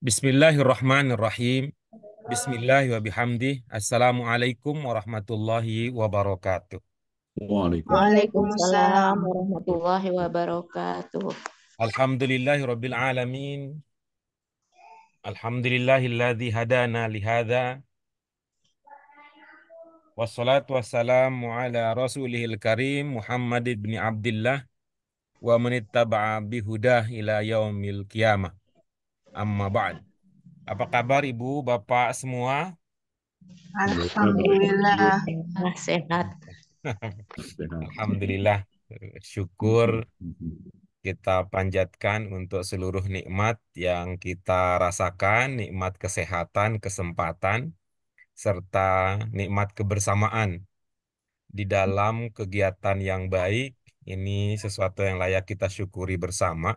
Bismillahirrahmanirrahim. Bismillahirrahmanirrahim. Assalamualaikum warahmatullahi wabarakatuh. Waalaikumsalam Waalaikumsalam warahmatullahi wabarakatuh. Alhamdulillahirabbil alamin. Alhamdulillahilladzi hadana lihadza. Wassalatu wassalamu ala rasulihil karim Muhammad ibn Abdullah wa man ittaba'a bihudah ila yaumil qiyamah. Amma ba'd. Apa kabar Ibu, Bapak semua? Alhamdulillah. Sehat. Sehat. Alhamdulillah. Syukur kita panjatkan untuk seluruh nikmat yang kita rasakan, nikmat kesehatan, kesempatan, serta nikmat kebersamaan di dalam kegiatan yang baik. Ini sesuatu yang layak kita syukuri bersama.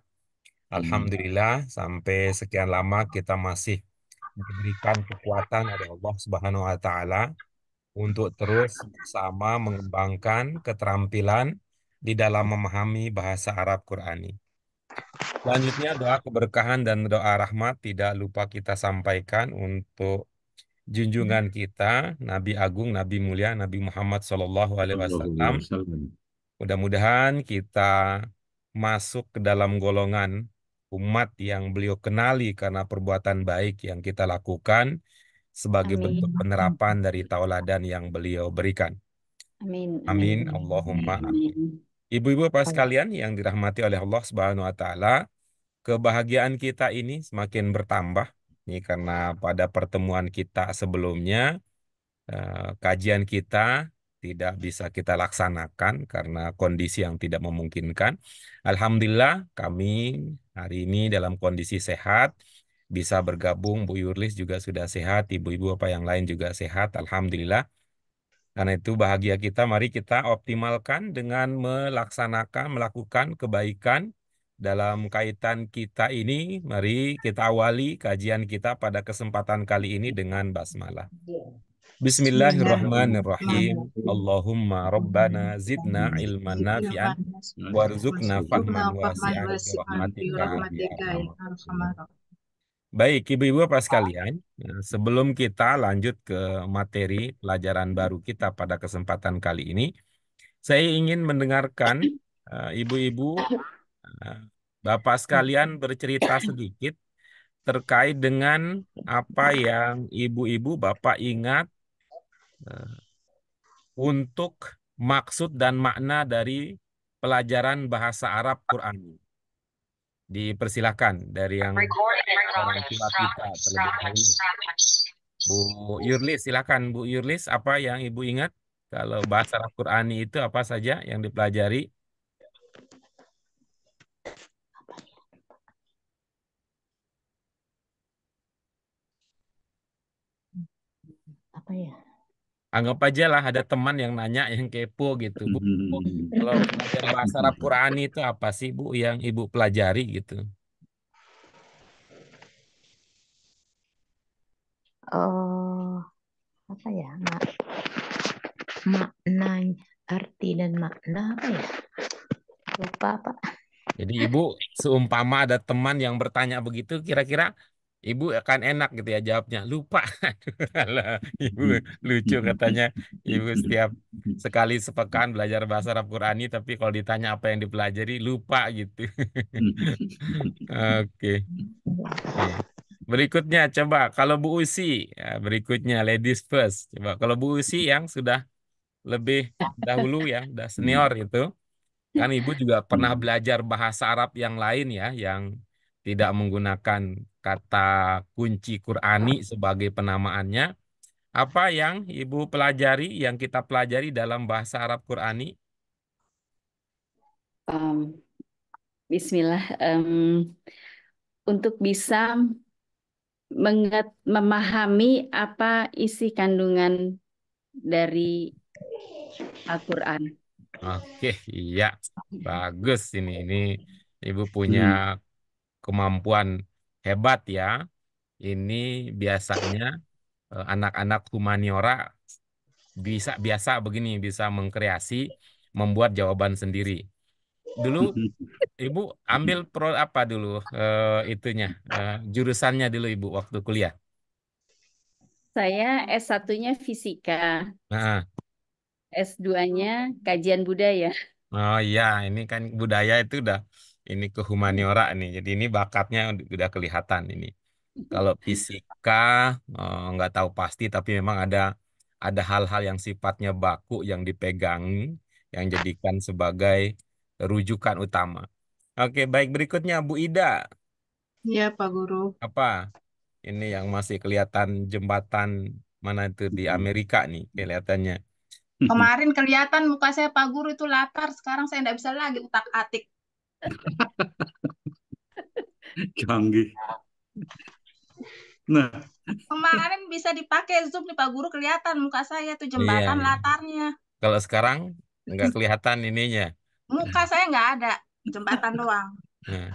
Alhamdulillah, sampai sekian lama kita masih diberikan kekuatan oleh Allah Subhanahu wa Ta'ala untuk terus bersama mengembangkan keterampilan di dalam memahami bahasa Arab Qurani. Selanjutnya doa keberkahan dan doa rahmat tidak lupa kita sampaikan untuk junjungan kita Nabi Agung, Nabi Mulia, Nabi Muhammad Sallallahu Alaihi Sallallahu Wasallam. alaihi wasallam. Mudah-mudahan kita masuk ke dalam golongan umat yang beliau kenali karena perbuatan baik yang kita lakukan sebagai Amin. bentuk penerapan dari tauladan yang beliau berikan. Amin. Amin. Allahumma amin. Amin. Ibu-ibu Bapak sekalian yang dirahmati oleh Allah Subhanahu wa Ta'ala, kebahagiaan kita ini semakin bertambah. Ini karena pada pertemuan kita sebelumnya, kajian kita tidak bisa kita laksanakan karena kondisi yang tidak memungkinkan. Alhamdulillah kami hari ini dalam kondisi sehat, bisa bergabung. Bu Yurlis juga sudah sehat, ibu-ibu apa yang lain juga sehat. Alhamdulillah. Karena itu bahagia kita, mari kita optimalkan dengan melakukan kebaikan dalam kaitan kita ini. Mari kita awali kajian kita pada kesempatan kali ini dengan basmalah. Bismillahirrahmanirrahim. Allahumma rabbana zidna ilman nafi'an warzuqna fahman wasi'an birahmatika ya arhamar rahimin. Baik, ibu-ibu apa sekalian, sebelum kita lanjut ke materi pelajaran baru kita pada kesempatan kali ini, saya ingin mendengarkan ibu-ibu, uh, bapak sekalian bercerita sedikit terkait dengan apa yang ibu-ibu bapak ingat untuk maksud dan makna dari pelajaran bahasa Arab Quran. Dipersilakan dari yang orang tua kita terlebih dahulu. Bu Yurlis, silakan Bu Yurlis, apa yang Ibu ingat kalau bahasa Arab Qurani itu apa saja yang dipelajari? Apa ya? Anggap aja lah ada teman yang nanya yang kepo gitu. Bu, kalau belajar bahasa Arab Qurani itu apa sih Bu yang Ibu pelajari gitu? Oh, apa ya? Makna, arti dan makna apa ya? Lupa Pak. Jadi Ibu seumpama ada teman yang bertanya begitu, kira-kira Ibu akan enak gitu ya jawabnya. Lupa. Alah, Ibu lucu katanya. Ibu setiap sekali sepekan belajar bahasa Arab Qurani, tapi kalau ditanya apa yang dipelajari, lupa gitu. Oke. Nih. Berikutnya coba kalau Bu Usi, ya, berikutnya ladies first. Coba kalau Bu Usi yang sudah lebih dahulu ya, udah senior itu. Kan Ibu juga pernah belajar bahasa Arab yang lain ya, yang tidak menggunakan kata kunci Qurani sebagai penamaannya. Apa yang Ibu pelajari, yang kita pelajari dalam bahasa Arab Qurani? Um, Bismillah, untuk bisa memahami apa isi kandungan dari Al-Quran. Oke, iya, bagus ini. Ibu punya kemampuan hebat ya. Ini biasanya anak-anak humaniora bisa biasa begini, bisa mengkreasi, membuat jawaban sendiri. dulu Ibu ambil pro apa dulu itunya jurusannya dulu Ibu waktu kuliah. Saya S1-nya fisika, Nah, S2-nya kajian budaya. oh iya, ini kan budaya itu udah ini ke humaniora nih. Jadi ini bakatnya udah kelihatan ini. Kalau fisika nggak tahu pasti, tapi memang ada hal-hal yang sifatnya baku yang dipegang, yang jadikan sebagai rujukan utama. Oke, baik berikutnya Bu Ida. Iya, Pak Guru. Apa ini yang masih kelihatan jembatan mana itu di Amerika nih kelihatannya. Kemarin kelihatan muka saya Pak Guru itu latar, sekarang saya tidak bisa lagi utak-atik. Canggih. Nah, Kemarin bisa dipakai Zoom nih Pak Guru, kelihatan muka saya tuh Iya, jembatan iya. latarnya. Kalau sekarang nggak kelihatan ininya. Muka saya nggak ada, jembatan doang. Nah.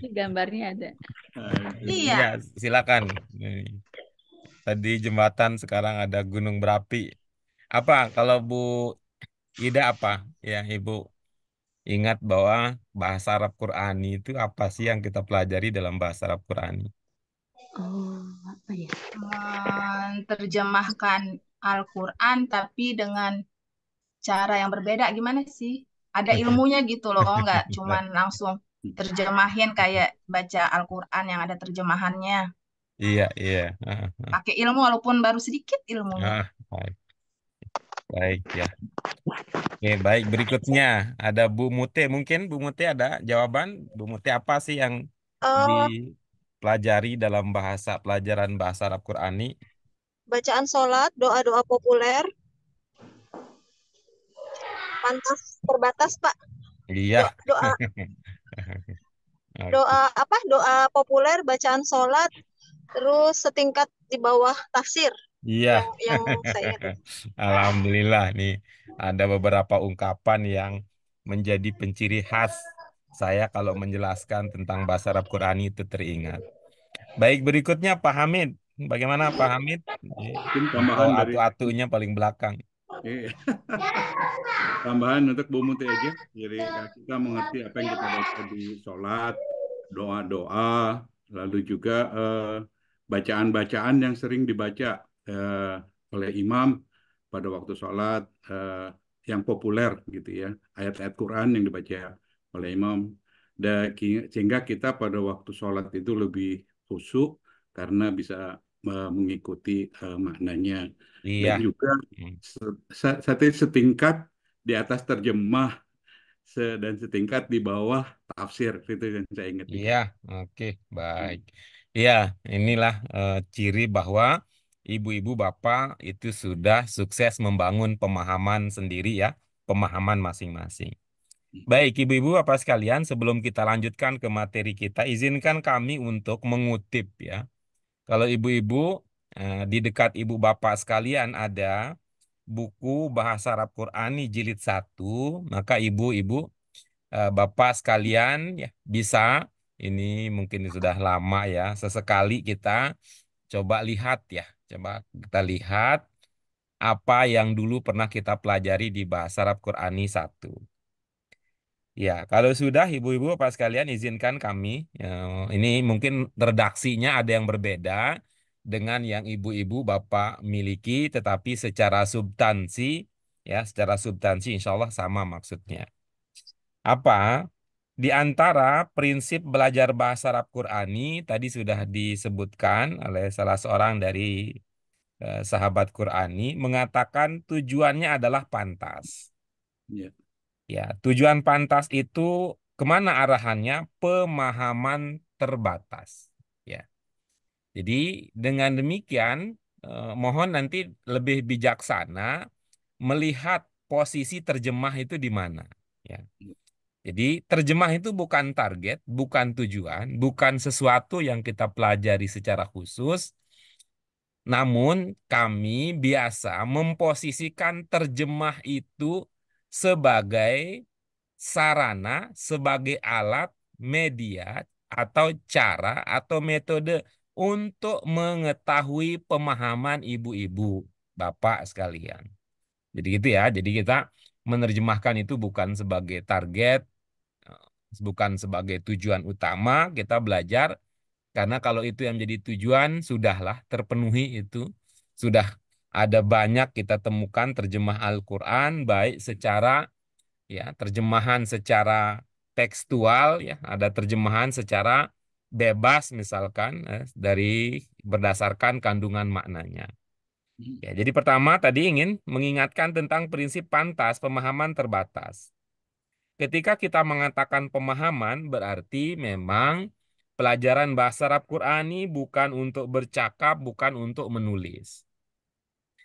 Gambarnya ada. Iya. Iya, silakan. Nih. Tadi jembatan, sekarang ada gunung berapi. Apa kalau Bu Ida apa yang Ibu ingat bahwa bahasa Arab Qurani itu apa sih yang kita pelajari dalam bahasa Arab Qurani? Oh, apa ya? Menerjemahkan Al-Quran tapi dengan cara yang berbeda, gimana sih? Ada ilmunya gitu loh, nggak cuman langsung terjemahin kayak baca Al-Quran yang ada terjemahannya. Iya, iya. Pakai ilmu walaupun baru sedikit ilmunya. Baik, baik ya. Oke, baik. Berikutnya ada Bu Mute. Mungkin Bu Mute ada jawaban. Bu Mute apa sih yang Eh, dipelajari dalam pelajaran bahasa Arab Qurani? bacaan sholat, doa-doa populer, pantas terbatas, Pak. Iya. Doa Oke. doa apa? Doa populer, bacaan sholat, terus setingkat di bawah tafsir. Iya. Yang saya ingat. Alhamdulillah nih ada beberapa ungkapan yang menjadi penciri khas saya kalau menjelaskan tentang bahasa Arab Qurani itu teringat. Baik, berikutnya Pak Hamid. Bagaimana Pak Hamid? mungkin Atau tambahan dari atu-atunya paling belakang. tambahan untuk Bu Muti aja. Jadi kita mengerti apa yang kita baca di sholat, doa-doa, lalu juga bacaan-bacaan yang sering dibaca oleh imam pada waktu sholat, yang populer gitu ya, ayat-ayat Quran yang dibaca oleh imam. Sehingga kita pada waktu sholat itu lebih khusyuk karena bisa mengikuti maknanya. Iya. Dan juga setingkat di atas terjemah dan setingkat di bawah tafsir itu yang saya ingat. Iya, oke, baik. Iya, inilah ciri bahwa ibu-ibu bapak itu sudah sukses membangun pemahaman sendiri ya, pemahaman masing-masing. Baik, ibu-ibu bapak sekalian, sebelum kita lanjutkan ke materi kita, izinkan kami untuk mengutip ya. Kalau ibu-ibu di dekat ibu bapak sekalian ada buku Bahasa Arab Qurani jilid 1, maka ibu-ibu bapak sekalian ya bisa ini mungkin sudah lama ya sesekali kita coba lihat ya, coba kita lihat apa yang dulu pernah kita pelajari di Bahasa Arab Qurani 1. Ya, kalau sudah ibu-ibu bapak sekalian izinkan kami ini mungkin redaksinya ada yang berbeda dengan yang ibu-ibu bapak miliki, tetapi secara substansi ya, secara substansi insya Allah sama maksudnya. Apa? Di antara prinsip belajar bahasa Arab Qurani tadi sudah disebutkan oleh salah seorang dari sahabat Qurani mengatakan tujuannya adalah pantas. Ya. Ya, tujuan pantas itu kemana arahannya? Pemahaman terbatas. Ya, jadi dengan demikian mohon nanti lebih bijaksana melihat posisi terjemah itu di mana. Ya. Jadi terjemah itu bukan target, bukan tujuan, bukan sesuatu yang kita pelajari secara khusus. Namun kami biasa memposisikan terjemah itu sebagai sarana, sebagai alat, media, atau cara, atau metode untuk mengetahui pemahaman ibu-ibu, bapak sekalian. Jadi gitu ya, jadi kita menerjemahkan itu bukan sebagai target, bukan sebagai tujuan utama. Kita belajar karena kalau itu yang menjadi tujuan, sudahlah terpenuhi itu. Sudah ada banyak kita temukan terjemah Al-Quran, baik secara terjemahan secara tekstual, ada terjemahan secara bebas misalkan dari berdasarkan kandungan maknanya. Jadi pertama tadi ingin mengingatkan tentang prinsip pantas, pemahaman terbatas. Ketika kita mengatakan pemahaman, berarti memang pelajaran bahasa Arab Qurani bukan untuk bercakap, bukan untuk menulis.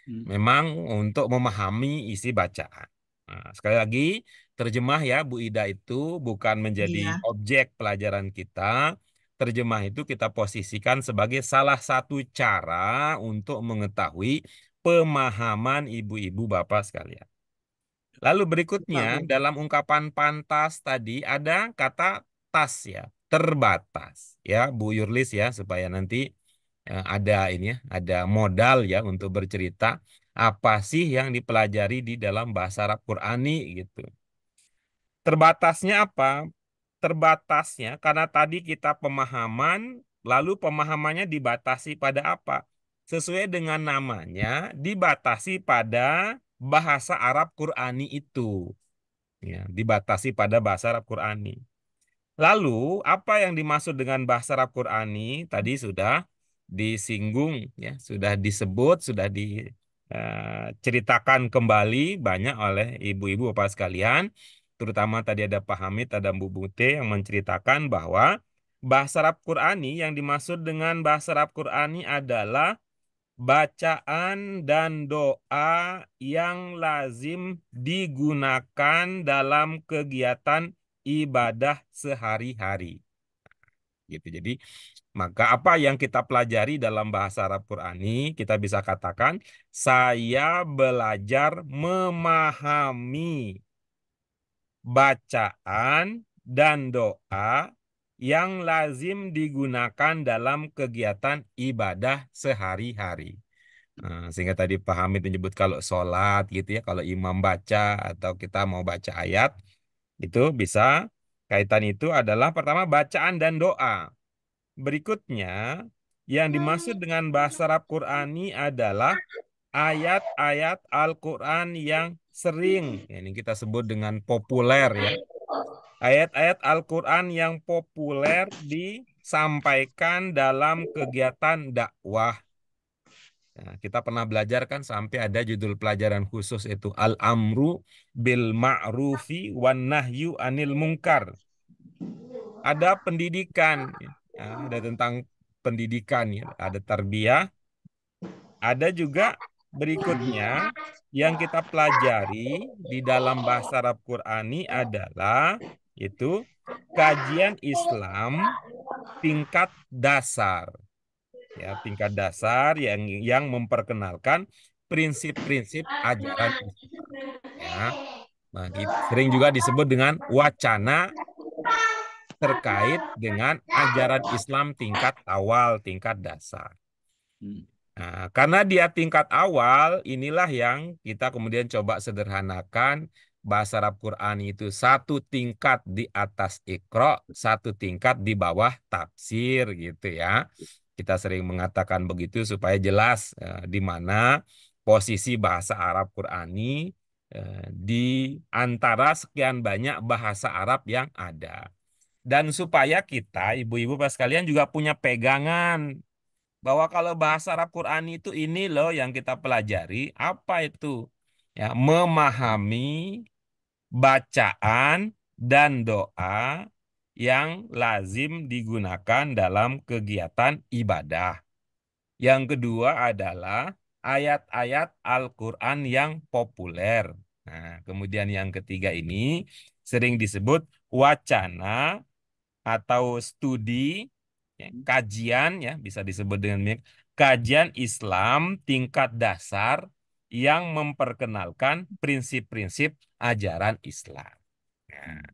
Memang untuk memahami isi bacaan. Nah, sekali lagi, terjemah ya Bu Ida itu bukan menjadi Iya. objek pelajaran kita. Terjemah itu kita posisikan sebagai salah satu cara untuk mengetahui pemahaman ibu-ibu bapak sekalian. Lalu berikutnya dalam ungkapan pantas tadi ada kata tas ya, terbatas ya Bu Yurlis ya, supaya nanti ada ini ya, ada modal ya untuk bercerita apa sih yang dipelajari di dalam bahasa Arab Qurani gitu. Terbatasnya apa? Terbatasnya karena tadi kita pemahaman, lalu pemahamannya dibatasi pada apa? Sesuai dengan namanya, dibatasi pada bahasa Arab Qurani itu. Ya, dibatasi pada bahasa Arab Qurani. Lalu, apa yang dimaksud dengan bahasa Arab Qurani? Tadi sudah disinggung, ya, sudah disebut, sudah diceritakan kembali banyak oleh ibu-ibu bapak sekalian. Terutama tadi ada Pak Hamid, ada Bu Bute yang menceritakan bahwa bahasa Arab Qurani yang dimaksud dengan bahasa Arab Qurani adalah bacaan dan doa yang lazim digunakan dalam kegiatan ibadah sehari-hari. Gitu. Jadi, maka apa yang kita pelajari dalam bahasa Arab Qurani, kita bisa katakan, saya belajar memahami bacaan dan doa yang lazim digunakan dalam kegiatan ibadah sehari-hari. Sehingga tadi Pak Hamid menyebut kalau sholat gitu ya, kalau imam baca atau kita mau baca ayat, itu bisa kaitan itu adalah pertama bacaan dan doa. Berikutnya, yang dimaksud dengan bahasa Arab Qurani adalah ayat-ayat Al-Quran yang sering, ini kita sebut dengan populer ya. Ayat-ayat Al-Quran yang populer disampaikan dalam kegiatan dakwah. Nah, kita pernah belajar kan sampai ada judul pelajaran khusus itu Al-Amru bil Ma'rufi wan Nahyu anil Munkar. Ada pendidikan, ada tentang pendidikan ya, ada tarbiyah. Ada juga berikutnya yang kita pelajari di dalam bahasa Arab Qurani adalah itu kajian Islam tingkat dasar. Ya, tingkat dasar yang memperkenalkan prinsip-prinsip ajaran Islam. Ya. Nah, sering juga disebut dengan wacana terkait dengan ajaran Islam tingkat awal, tingkat dasar. Nah, karena dia tingkat awal, inilah yang kita kemudian coba sederhanakan. Bahasa Arab Quran itu satu tingkat di atas Iqra, satu tingkat di bawah tafsir gitu ya. Kita sering mengatakan begitu supaya jelas di mana posisi bahasa Arab Qurani di antara sekian banyak bahasa Arab yang ada. Dan supaya kita, ibu-ibu pas sekalian juga punya pegangan bahwa kalau bahasa Arab Qurani itu ini loh yang kita pelajari, apa itu? Ya, memahami bacaan dan doa yang lazim digunakan dalam kegiatan ibadah. Yang kedua adalah ayat-ayat Al-Quran yang populer. Nah, kemudian yang ketiga ini sering disebut wacana atau studi, kajian ya bisa disebut dengan kajian Islam tingkat dasar yang memperkenalkan prinsip-prinsip ajaran Islam. Nah,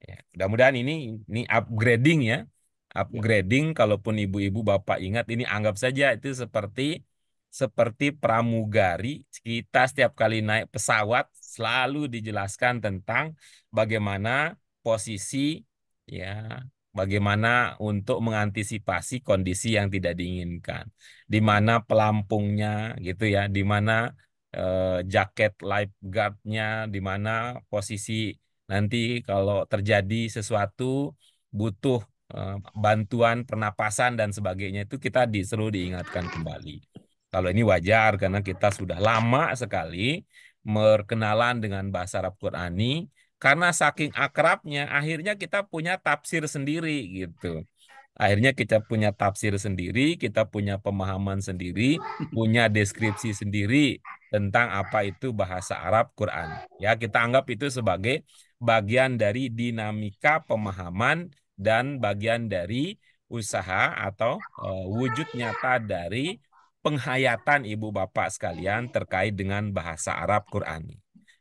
ya, mudah-mudahan ini upgrading ya. Upgrading, kalaupun ibu-ibu bapak ingat, ini anggap saja itu seperti pramugari. Kita setiap kali naik pesawat selalu dijelaskan tentang bagaimana posisi, ya, bagaimana untuk mengantisipasi kondisi yang tidak diinginkan, di mana pelampungnya gitu ya, di mana jaket lifeguardnya, di mana posisi nanti kalau terjadi sesuatu butuh bantuan pernapasan dan sebagainya, itu kita disuruh diingatkan kembali. Kalau ini wajar karena kita sudah lama sekali berkenalan dengan bahasa Arab Qurani, karena saking akrabnya akhirnya kita punya tafsir sendiri gitu. Akhirnya kita punya tafsir sendiri, kita punya pemahaman sendiri, punya deskripsi sendiri tentang apa itu bahasa Arab Quran. Ya, kita anggap itu sebagai bagian dari dinamika pemahaman dan bagian dari usaha atau wujud nyata dari penghayatan ibu bapak sekalian terkait dengan bahasa Arab Qurani.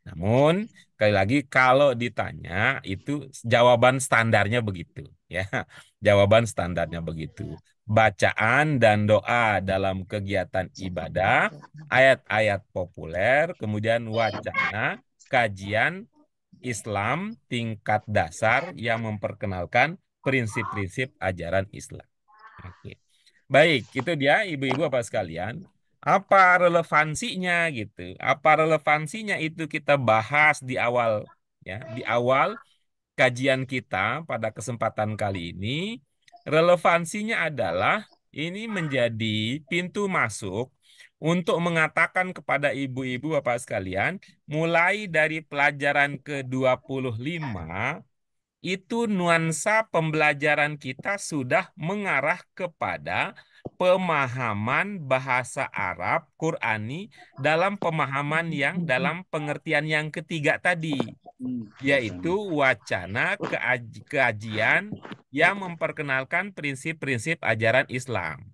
Namun, sekali lagi kalau ditanya itu jawaban standarnya begitu, ya. Jawaban standarnya begitu. Bacaan dan doa dalam kegiatan ibadah, ayat-ayat populer, kemudian wacana, kajian Islam tingkat dasar yang memperkenalkan prinsip-prinsip ajaran Islam. Oke. Baik, itu dia ibu-ibu apa sekalian. Apa relevansinya gitu? Apa relevansinya itu kita bahas di awal, ya, di awal kajian kita pada kesempatan kali ini. Relevansinya adalah ini menjadi pintu masuk untuk mengatakan kepada ibu-ibu bapak sekalian, mulai dari pelajaran ke-25 itu nuansa pembelajaran kita sudah mengarah kepada pemahaman bahasa Arab Qurani dalam pemahaman yang dalam pengertian yang ketiga tadi, yaitu wacana keajian yang memperkenalkan prinsip-prinsip ajaran Islam.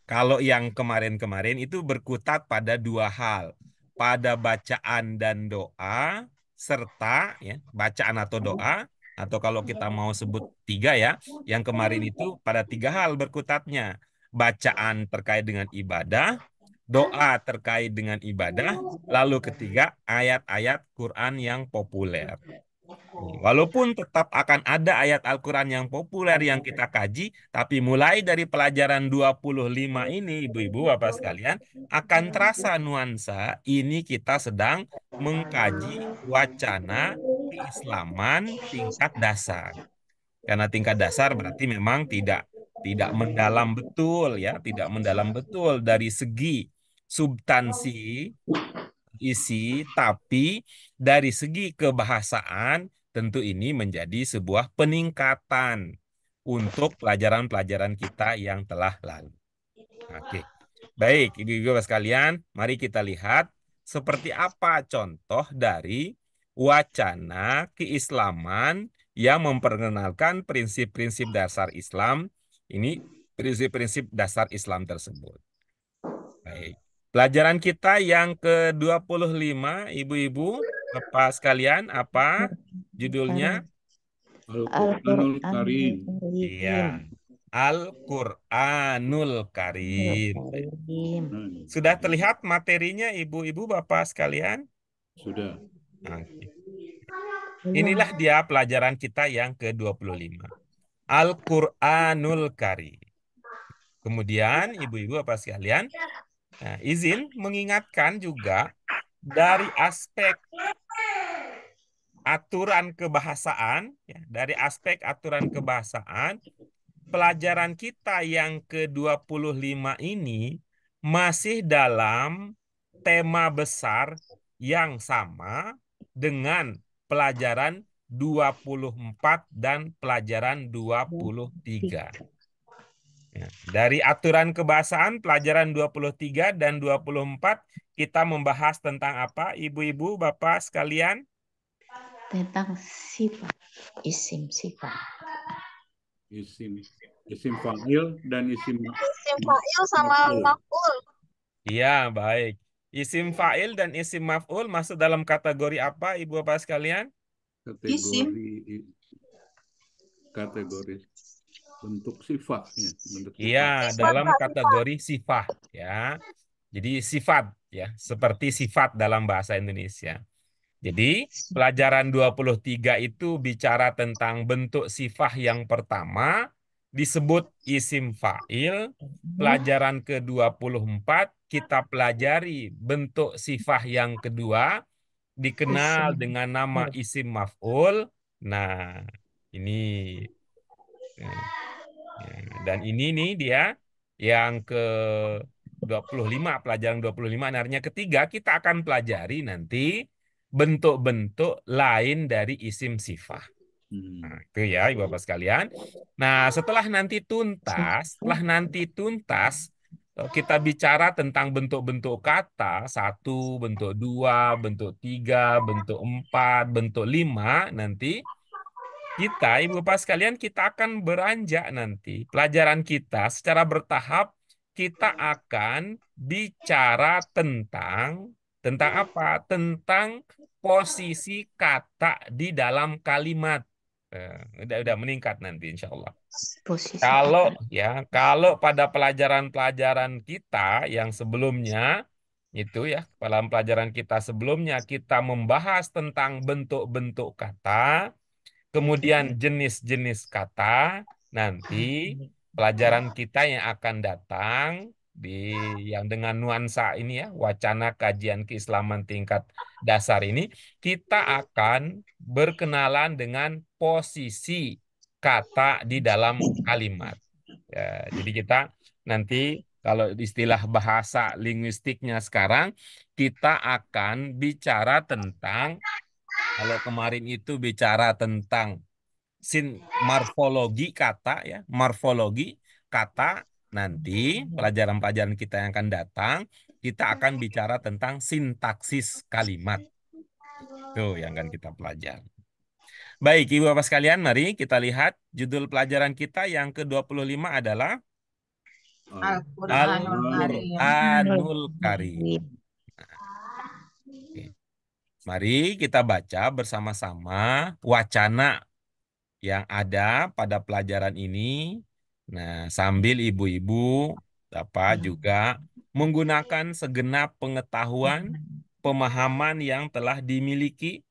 Kalau yang kemarin-kemarin itu berkutat pada dua hal, pada bacaan dan doa, serta ya, bacaan atau doa, atau kalau kita mau sebut tiga ya, yang kemarin itu pada tiga hal berkutatnya. Bacaan terkait dengan ibadah, doa terkait dengan ibadah, lalu ketiga ayat-ayat Quran yang populer. Walaupun tetap akan ada ayat Al-Quran yang populer yang kita kaji, tapi mulai dari pelajaran 25 ini, ibu-ibu, bapak sekalian, akan terasa nuansa ini kita sedang mengkaji wacana keislaman tingkat dasar. Karena tingkat dasar berarti memang tidak mendalam betul ya, tidak mendalam betul dari segi substansi isi, tapi dari segi kebahasaan tentu ini menjadi sebuah peningkatan untuk pelajaran-pelajaran kita yang telah lalu. Oke. Baik, ibu-ibu sekalian, mari kita lihat seperti apa contoh dari wacana keislaman yang memperkenalkan prinsip-prinsip dasar Islam. Ini prinsip-prinsip dasar Islam tersebut. Baik. Pelajaran kita yang ke-25, ibu-ibu, bapak sekalian, apa judulnya? Al-Qur'anul Karim. Iya, Al-Qur'anul Karim. Sudah terlihat materinya ibu-ibu, bapak sekalian? Sudah. Oke. Inilah dia pelajaran kita yang ke-25. Al-Qur'anul Karim. Kemudian ibu-ibu, bapak sekalian, nah, izin mengingatkan juga dari aspek aturan kebahasaan, ya, dari aspek aturan kebahasaan, pelajaran kita yang ke-25 ini masih dalam tema besar yang sama dengan pelajaran 24 dan pelajaran 23. Ya, dari aturan kebahasaan pelajaran 23 dan 24 kita membahas tentang apa, ibu-ibu, bapak sekalian? Tentang sifat, isim sifat. Isim fa'il dan isim fa'il sama maf'ul. Iya, baik. Isim fa'il dan isim maf'ul masuk dalam kategori apa, ibu bapak sekalian? Kategori bentuk sifat ya, Iya, dalam kategori sifat ya. Jadi sifat ya, seperti sifat dalam bahasa Indonesia. Jadi pelajaran 23 itu bicara tentang bentuk sifah yang pertama disebut isim fa'il. Pelajaran ke-24 kita pelajari bentuk sifah yang kedua dikenal Isim. dengan nama isim maf'ul. Nah, ini dan ini nih dia yang ke 25, pelajaran 25. Artinya ketiga kita akan pelajari nanti bentuk-bentuk lain dari isim sifah. Nah, itu ya Ibu Bapak sekalian. Nah, setelah nanti tuntas, kita bicara tentang bentuk-bentuk kata, 1, bentuk 2, bentuk 3, bentuk 4, bentuk 5, nanti kita, Ibu Bapak sekalian, kita akan beranjak nanti. Pelajaran kita secara bertahap, kita akan bicara tentang apa? Tentang posisi kata di dalam kalimat. Udah meningkat nanti insya Allah. Posisi Kalau kata. kalau pada pelajaran-pelajaran kita yang sebelumnya itu ya, dalam pelajaran kita sebelumnya kita membahas tentang bentuk-bentuk kata, kemudian jenis-jenis kata, nanti pelajaran kita yang akan datang di yang dengan nuansa ini ya, wacana kajian keislaman tingkat dasar ini, kita akan berkenalan dengan posisi kata di dalam kalimat. Ya, jadi kita nanti kalau istilah bahasa linguistiknya sekarang, kita akan bicara tentang, kalau kemarin itu bicara tentang morfologi kata ya, morfologi kata, nanti pelajaran-pelajaran kita yang akan datang, kita akan bicara tentang sintaksis kalimat. Itu yang akan kita pelajari. Baik, Ibu Bapak sekalian, mari kita lihat judul pelajaran kita yang ke-25 adalah Al-Qur'anul Karim. Al-Qur'anul Karim. Oke. Mari kita baca bersama-sama wacana yang ada pada pelajaran ini. Nah, sambil ibu-ibu juga menggunakan segenap pengetahuan, pemahaman yang telah dimiliki.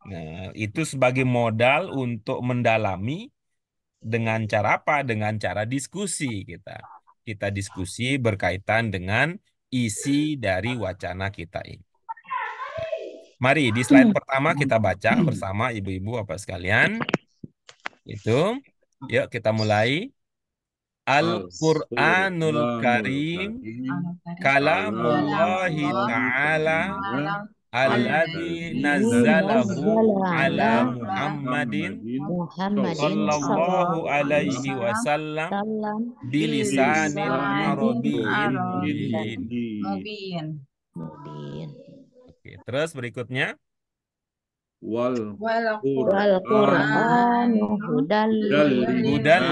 Nah, itu sebagai modal untuk mendalami dengan cara apa? Dengan cara diskusi kita. Kita diskusi berkaitan dengan isi dari wacana kita ini. Mari di slide pertama kita baca bersama ibu-ibu apa sekalian. Itu, yuk kita mulai. Al-Qur'anul Karim kalamullahi ta'ala alladzi nazzalahu ala Muhammadin sallallahu alaihi wasallam bilisanin arabiyyin mubin. Oke, terus berikutnya. Wal Qur'anu hudal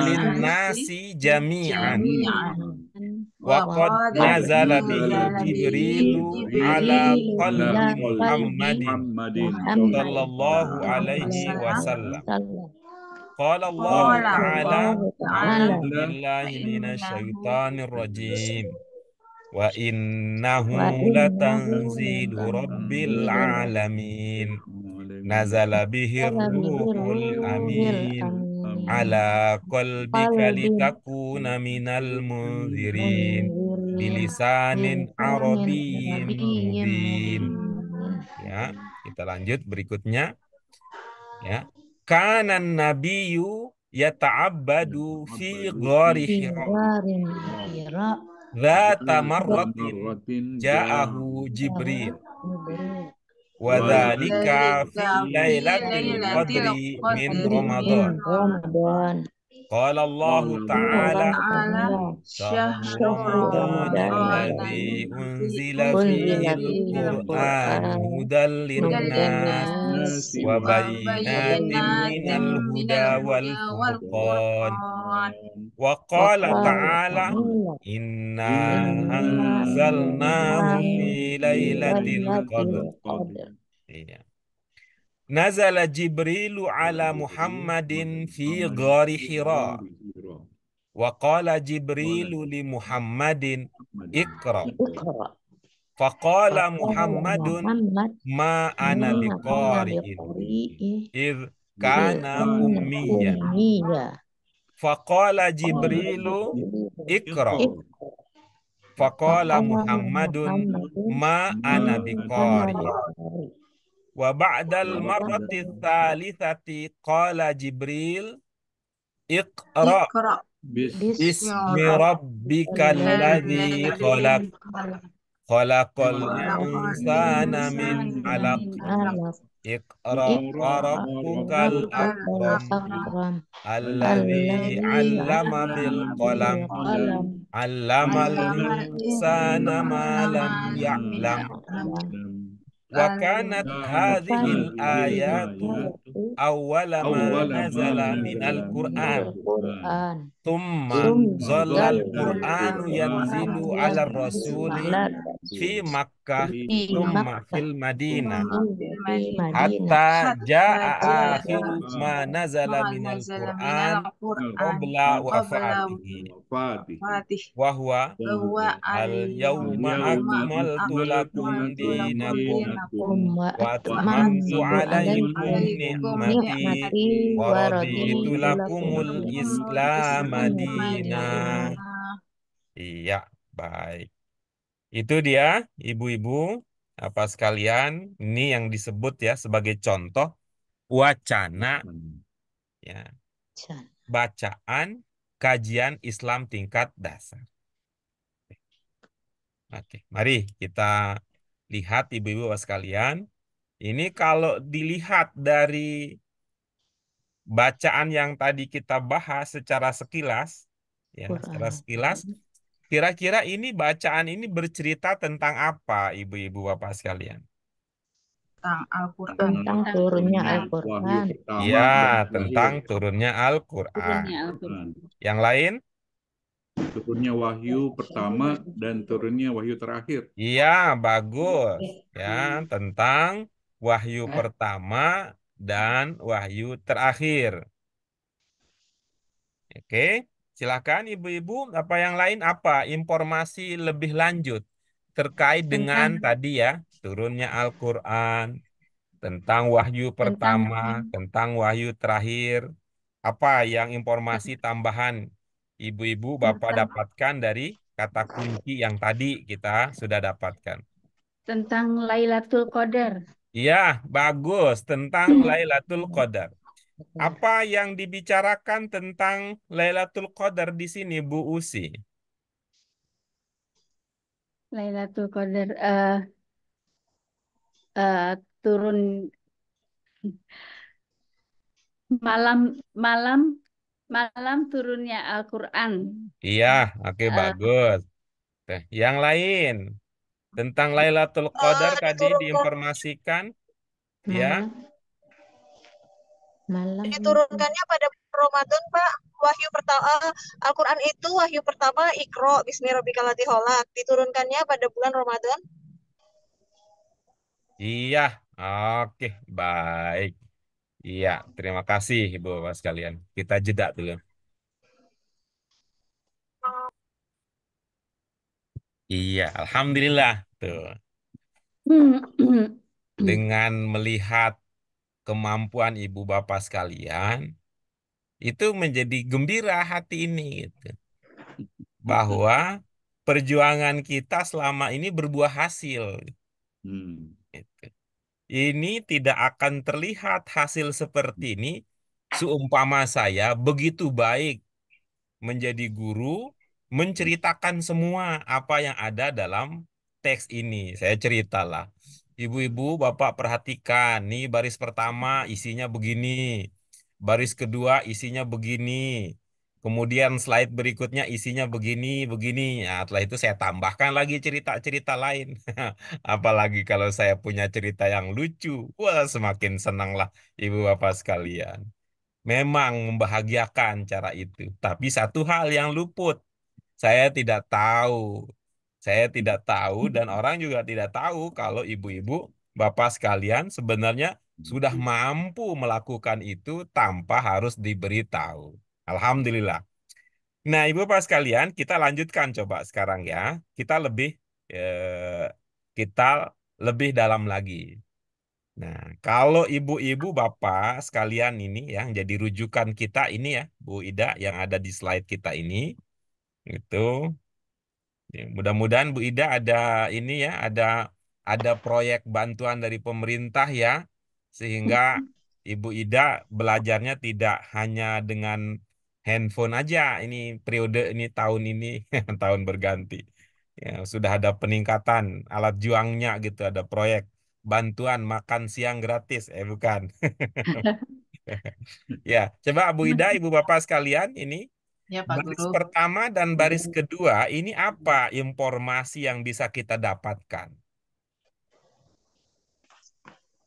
linnasi jami'an. Wa qad nazala bihi Jibrilu ala qalbi Muhammadin sallallahu alaihi wasallam. Qala Allah ta'ala a'udzu billahi minasyaitonir rajim. Wa innahu latanzilu rabbil alamin. Nazala bihir ruhul amin ala qalbika litakuna minal munzirin bilisanin arabiyyin mubin. Ya, kita lanjut berikutnya. Ya. Kanan nabiyyu yata'abbadu fi ghari Hira. Dzata marratin ja'ahu Jibril. Wa dzalika fi lailatul qadri min Ramadan. Qala Allah ta'ala Syahrul alladzi unzila fihi al-Qur'an hudal linnas wa bayyinatin minal huda wal furqan. Wa qala ta'ala inna anzalnahu fi lailatul qadr. Iya. Nazala Jibrilu ala Muhammadin fi ghari Hira. Wa qala Jibrilu li Muhammadin Iqra. Faqala Faqala Muhammadun Muhammad ma ana ma ana biqari'in biqari'in id id kana kana ummiya. ummiya. Faqala Qala Jibrilu Jibrilu Iqra. Iqra. Faqala faqala Muhammadun Muhammadun ma ma ana ana biqari. biqari. Wa ba'dal Wa marrati ba'da thalithati qala Jibril Iqra Iqra bismi bismi rabbikal bismillahirrahmanirrahim. ladzi rabbikal khalaq. Khalaqal khalaqal insana min insana alaq. min alaq. Alaq. Iqra wa Iqra rabbukal Rabbukal rabbukal akram. akram. akram. Alladzi Alladzi 'allama bil 'allama bil qalam. qalam. Allamal Allamal insana ma insana lam ma lam ya'lam. ya'lam. Wa kanat hadhil Kanat hadhil ayatu ayatu awwala ma Awwala ma nazala minal nazala Qur'an. minal minal Qur'an. Qur'an. Thumma Summa zalal Nazala zalal Qur'anu al-Qur'an yanzilu Qur'anu ala yanzilu rasuli ala fi rasul Makkah fi Fi thumma Makkah fil Madinah thumma thumma fil fi Madinah Madinah hatta hatta jaa jaa akhiru ma nazala ma minal nazala Qur'an minal Qur'an qabla qabla wafatihi Wafatihi. wafatih wa huwa Wa bahwa huwa al yawma al-yawma al-yawma akmaltu akmaltu lakum akmaltu lakum lakum dinakum dinakum dinakum wa wa wa atmamtu atmamtu atmamtu alaikum alaikum alaikum ni'mati ni'mati ni'mati wa wa wa raditu raditu raditu lakum lakumul lakum lakumul Islam Islam Islam madina. madina. madina. Iya, baik. Itu dia, ibu-ibu, apa sekalian, ini yang disebut ya sebagai contoh wacana ya, Can. bacaan kajian Islam tingkat dasar. Oke, mari kita lihat ibu-ibu apa sekalian. Ini kalau dilihat dari bacaan yang tadi kita bahas secara sekilas, ya, secara Quran. sekilas, kira-kira ini bacaan ini bercerita tentang apa, ibu-ibu bapak sekalian? Tentang Al-Quran. Tentang turunnya wahyu Al-Quran. pertama Ya, dan tentang terakhir. turunnya Al-Quran. Turunnya Al-Quran. Yang lain? Turunnya wahyu pertama dan turunnya wahyu terakhir. Iya, bagus. Ya, tentang wahyu pertama dan wahyu terakhir. Oke, silakan ibu-ibu. Apa yang lain? Apa informasi lebih lanjut terkait dengan Tentang tadi ya, turunnya Al-Quran, tentang wahyu tentang pertama, tentang wahyu terakhir. Apa yang informasi tambahan ibu-ibu Bapak tentang dapatkan dari kata kunci yang tadi kita sudah dapatkan? tentang Lailatul Qadar. Iya, bagus. Tentang Lailatul Qadar. Apa yang dibicarakan tentang Lailatul Qadar di sini, Bu Usi? Lailatul Qadar turun malam malam malam turunnya Al-Quran. Iya, oke, Eh, bagus. Yang lain tentang Lailatul Qadar tadi Diturunkan diinformasikan, ya. Malam diturunkannya pada Ramadan, Pak. Wahyu pertama Al-Quran itu wahyu pertama Iqra bismi rabbikal ladzi khalaq. Diturunkannya pada bulan Ramadan. Iya, oke, baik. Iya, terima kasih Ibu Bapak sekalian. Kita jeda dulu. Iya, alhamdulillah tuh. Dengan melihat kemampuan Ibu Bapak sekalian, itu menjadi gembira hati ini gitu. Bahwa perjuangan kita selama ini berbuah hasil. Gitu. Ini tidak akan terlihat hasil seperti ini seumpama saya begitu baik menjadi guru, menceritakan semua apa yang ada dalam teks ini. Saya ceritalah. Ibu-ibu, Bapak perhatikan, nih baris pertama isinya begini, baris kedua isinya begini, kemudian slide berikutnya isinya begini, begini. Nah, setelah itu saya tambahkan lagi cerita-cerita lain. Apalagi kalau saya punya cerita yang lucu, wah semakin senanglah Ibu Bapak sekalian. Memang membahagiakan cara itu. Tapi satu hal yang luput, saya tidak tahu. Saya tidak tahu dan orang juga tidak tahu kalau ibu-ibu, bapak sekalian sebenarnya sudah mampu melakukan itu tanpa harus diberitahu. Alhamdulillah. Nah, ibu bapak sekalian, kita lanjutkan coba sekarang ya. Kita lebih eh, kita lebih dalam lagi. Nah, kalau ibu-ibu, bapak sekalian ini yang jadi rujukan kita ini ya, Bu Ida yang ada di slide kita ini, itu ya, mudah-mudahan Bu Ida ada ini ya, ada proyek bantuan dari pemerintah ya, sehingga Ibu Ida belajarnya tidak hanya dengan handphone aja. Ini periode ini tahun ini tahun berganti. Ya, sudah ada peningkatan alat juangnya gitu, ada proyek bantuan makan siang gratis, bukan. Ya, coba Bu Ida, Ibu Bapak sekalian, ini Ya, Pak baris Guru. pertama dan baris kedua, ini apa informasi yang bisa kita dapatkan?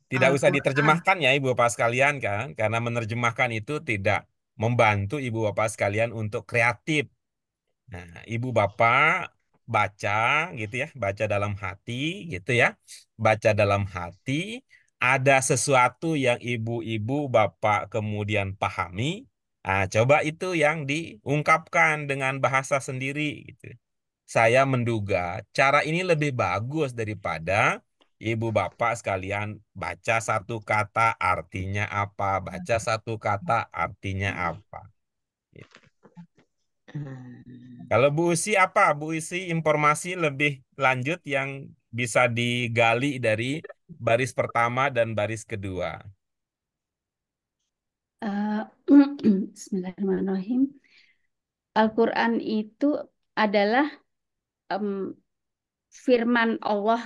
Tidak usah Al-Quran. diterjemahkan ya Ibu Bapak sekalian kan, karena menerjemahkan itu tidak membantu Ibu Bapak sekalian untuk kreatif. Nah, Ibu Bapak baca gitu ya, baca dalam hati gitu ya. Baca dalam hati, ada sesuatu yang ibu-ibu Bapak kemudian pahami. Nah, coba itu yang diungkapkan dengan bahasa sendiri gitu. Saya menduga cara ini lebih bagus daripada ibu bapak sekalian baca satu kata artinya apa, baca satu kata artinya apa. Kalau Bu Usi apa? Bu Usi informasi lebih lanjut yang bisa digali dari baris pertama dan baris kedua. Eh, Bismillahirrahmanirrahim. Al-Quran itu adalah em, firman Allah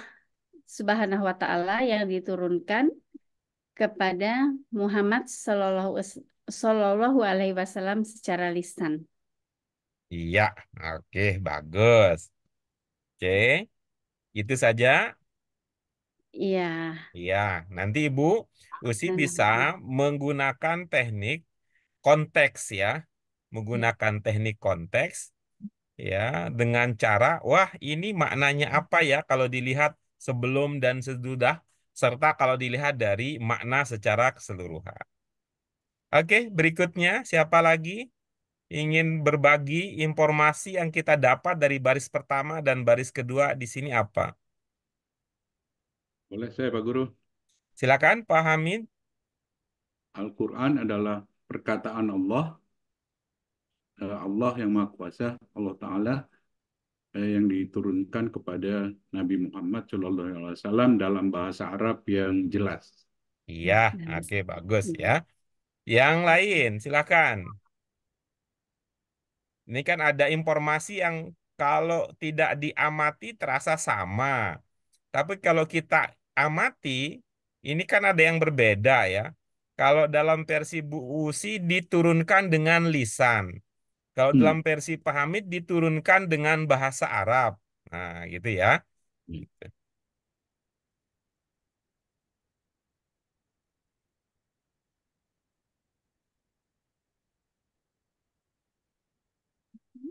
Subhanahu wa Ta'ala yang diturunkan kepada Muhammad Sallallahu Alaihi Wasallam secara lisan. Iya, oke, bagus. Oke, itu saja. Iya. Iya, nanti Ibu Usi Nah, bisa menggunakan teknik konteks ya, menggunakan teknik konteks ya dengan cara, wah ini maknanya apa ya kalau dilihat sebelum dan sesudah, serta kalau dilihat dari makna secara keseluruhan. Oke, berikutnya siapa lagi ingin berbagi informasi yang kita dapat dari baris pertama dan baris kedua di sini apa? Boleh saya, Pak Guru? Silakan Pak Hamid. Al-Quran adalah perkataan Allah, Allah yang Maha Kuasa, Allah Ta'ala, yang diturunkan kepada Nabi Muhammad SAW dalam bahasa Arab yang jelas. Iya, oke bagus ya. Yang lain, silakan. Ini kan ada informasi yang kalau tidak diamati terasa sama. Tapi kalau kita amati, ini kan ada yang berbeda ya. Kalau dalam versi Bu Usi diturunkan dengan lisan. Kalau dalam Hmm. versi Pak Hamid diturunkan dengan bahasa Arab. Nah, gitu ya. Gitu.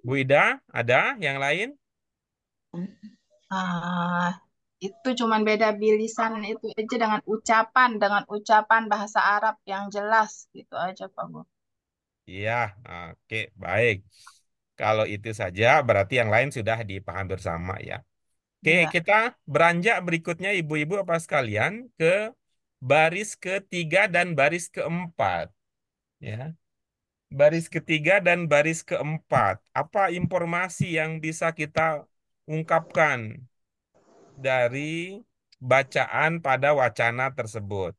Bu Ida, ada yang lain? Ah, itu cuman beda bilisan itu aja dengan ucapan bahasa Arab yang jelas gitu aja, Pak Guru. Iya, oke, baik. Kalau itu saja berarti yang lain sudah dipahami bersama ya. Oke, Ya. kita beranjak berikutnya ibu-ibu apa sekalian ke baris ketiga dan baris keempat. Ya, baris ketiga dan baris keempat. Apa informasi yang bisa kita ungkapkan dari bacaan pada wacana tersebut?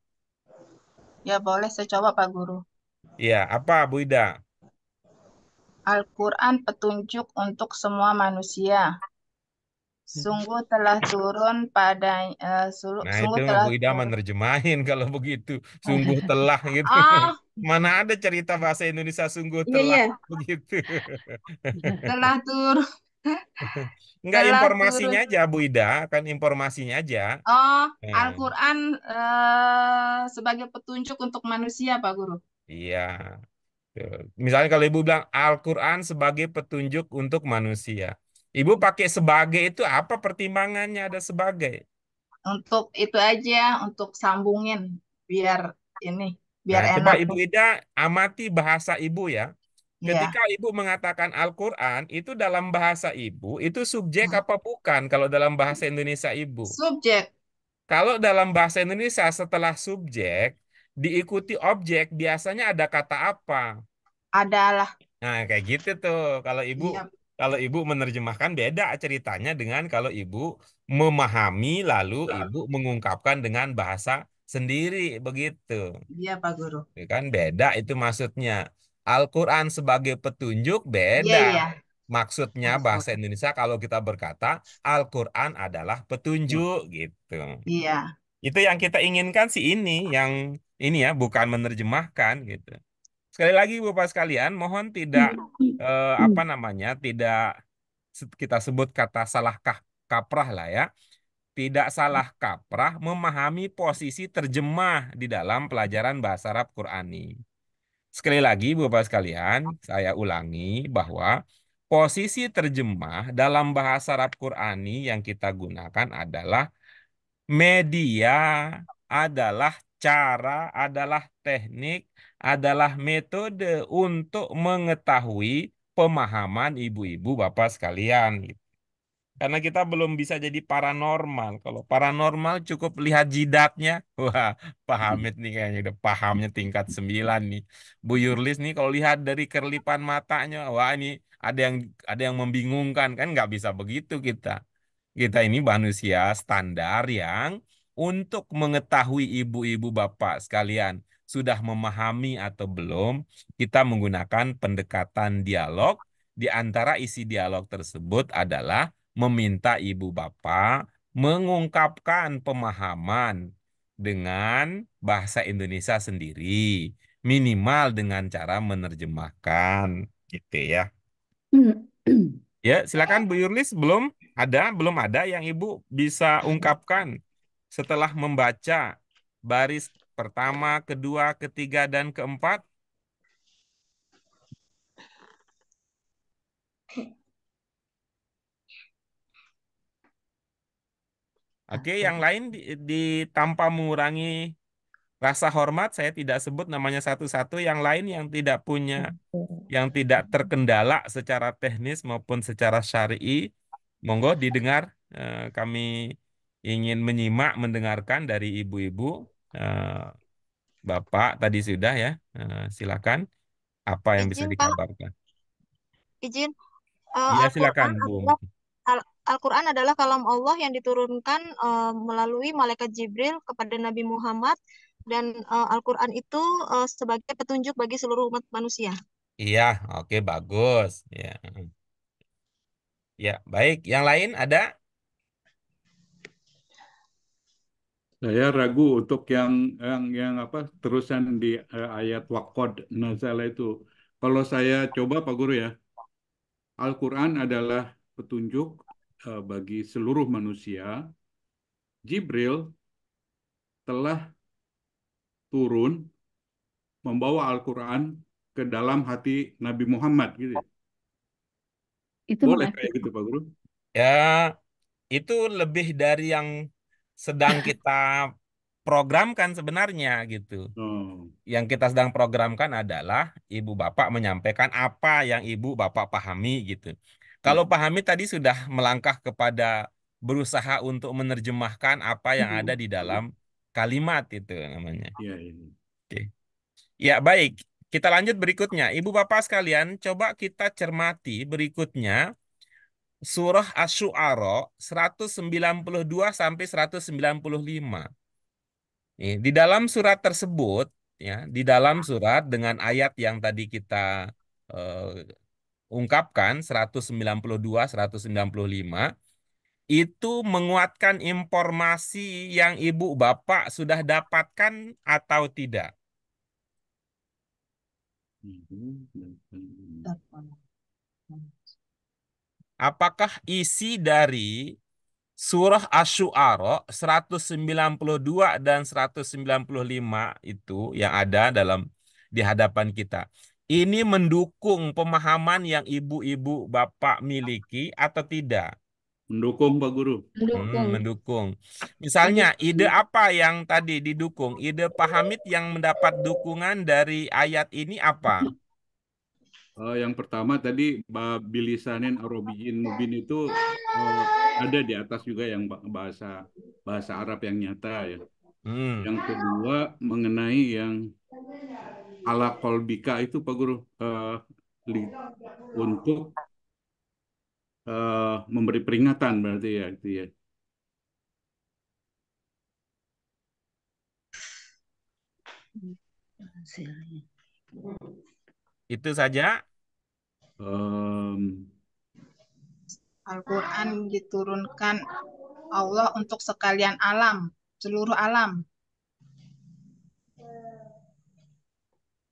Ya, boleh saya coba, Pak Guru. Ya, apa Bu Ida? Al-Quran petunjuk untuk semua manusia. Sungguh telah turun pada Nah, itu sungguh mah telah Bu Ida turun. menerjemahin kalau begitu. Sungguh telah gitu. Ah, Mana ada cerita bahasa Indonesia sungguh iya telah iya, begitu. telah turun, Enggak telah turun. informasinya aja Bu Ida, kan informasinya aja. Oh, Nah, Al-Quran sebagai petunjuk untuk manusia, Pak Guru. iya. Tuh. Misalnya kalau Ibu bilang Al-Quran sebagai petunjuk untuk manusia. Ibu pakai sebagai itu apa pertimbangannya ada sebagai? Untuk itu aja, untuk sambungin biar ini, biar Nah, coba enak. Ibu Ida amati bahasa Ibu ya. Iya, Ketika ibu mengatakan Al-Quran, itu dalam bahasa ibu, itu subjek apa bukan kalau dalam bahasa Indonesia ibu? subjek Kalau dalam bahasa Indonesia setelah subjek, diikuti objek, biasanya ada kata apa? adalah. Nah, kayak gitu tuh. Iya, Kalau ibu menerjemahkan beda ceritanya dengan kalau ibu memahami lalu ibu mengungkapkan dengan bahasa sendiri begitu. iya Pak Guru. Ya kan beda itu maksudnya. Al-Quran sebagai petunjuk Iya, beda. iya. Maksudnya Maksud. bahasa Indonesia kalau kita berkata Al-Quran adalah petunjuk gitu. Iya. Itu yang kita inginkan sih ini ya bukan menerjemahkan gitu. Sekali lagi Bapak sekalian, mohon tidak apa namanya, tidak kita sebut kata salah kaprah lah ya. Tidak salah kaprah memahami posisi terjemah di dalam pelajaran bahasa Arab Qurani. Sekali lagi Bapak sekalian, saya ulangi bahwa posisi terjemah dalam bahasa Arab Qurani yang kita gunakan adalah media, adalah cara, adalah teknik, adalah metode untuk mengetahui pemahaman ibu-ibu bapak sekalian. Karena kita belum bisa jadi paranormal. Kalau paranormal cukup lihat jidatnya. Wah, Pak Hamid nih kayaknya udah pahamnya tingkat 9 nih. Bu Yurlis nih kalau lihat dari kerlipan matanya, wah ini ada yang ada yang membingungkan kan nggak bisa begitu kita. Kita ini manusia standar yang untuk mengetahui ibu-ibu bapak sekalian sudah memahami atau belum, kita menggunakan pendekatan dialog. Di antara isi dialog tersebut adalah meminta ibu bapak mengungkapkan pemahaman dengan bahasa Indonesia sendiri, minimal dengan cara menerjemahkan, gitu ya. Ya, silakan Bu Yurlis, belum ada yang Ibu bisa ungkapkan setelah membaca baris pertama, kedua, ketiga, dan keempat. Oke, yang lain tanpa mengurangi rasa hormat, saya tidak sebut namanya satu-satu. Yang lain yang tidak terkendala secara teknis maupun secara syar'i, monggo didengar. Kami ingin menyimak, mendengarkan dari ibu-ibu. Eh, Bapak tadi sudah ya. Silakan. Apa yang bisa Izin Pak, dikabarkan? izin. Iya, silakan, Al-Quran Bu. adalah Al-Quran adalah kalam Allah yang diturunkan melalui malaikat Jibril kepada Nabi Muhammad dan Al-Quran itu sebagai petunjuk bagi seluruh umat manusia. Iya, oke, bagus. Ya, ya, baik. Yang lain ada? Saya ragu untuk yang apa terusan di ayat Waqad Nazala itu. Kalau saya coba Pak Guru ya, Al-Quran adalah petunjuk bagi seluruh manusia. Jibril telah turun membawa Al-Quran ke dalam hati Nabi Muhammad gitu. Itu Boleh kayak mengerti. gitu Pak Guru? Ya, itu lebih dari yang sedang kita programkan sebenarnya gitu. Oh. Yang kita sedang programkan adalah ibu bapak menyampaikan apa yang ibu bapak pahami gitu. Kalau pahami tadi sudah melangkah kepada berusaha untuk menerjemahkan apa yang ada di dalam kalimat itu namanya. Iya, iya. Oke. Ya, baik. Kita lanjut berikutnya. Ibu bapak sekalian, coba kita cermati berikutnya Surah Asy-Syu'ara 192 sampai 195. Di dalam surat tersebut, ya, di dalam surat dengan ayat yang tadi kita ungkapkan 192, 195, itu menguatkan informasi yang ibu bapak sudah dapatkan atau tidak? Apakah isi dari Surah Asy-Syu'ara 192 dan 195 itu yang ada di hadapan kita. Ini mendukung pemahaman yang ibu-ibu bapak miliki atau tidak? Mendukung Pak Guru. Mendukung. Mendukung. Misalnya, ide apa yang tadi didukung? Ide Pak Hamid yang mendapat dukungan dari ayat ini apa? Yang pertama tadi bilisanin arobiyyin mubin itu eh, ada di atas juga yang bahasa bahasa Arab yang nyata ya. Hmm. Yang kedua mengenai yang ala kolbika itu Pak Guru, li- untuk memberi peringatan berarti ya itu ya. Hasilnya. Itu saja. Em, Al-Quran diturunkan Allah untuk sekalian alam, seluruh alam.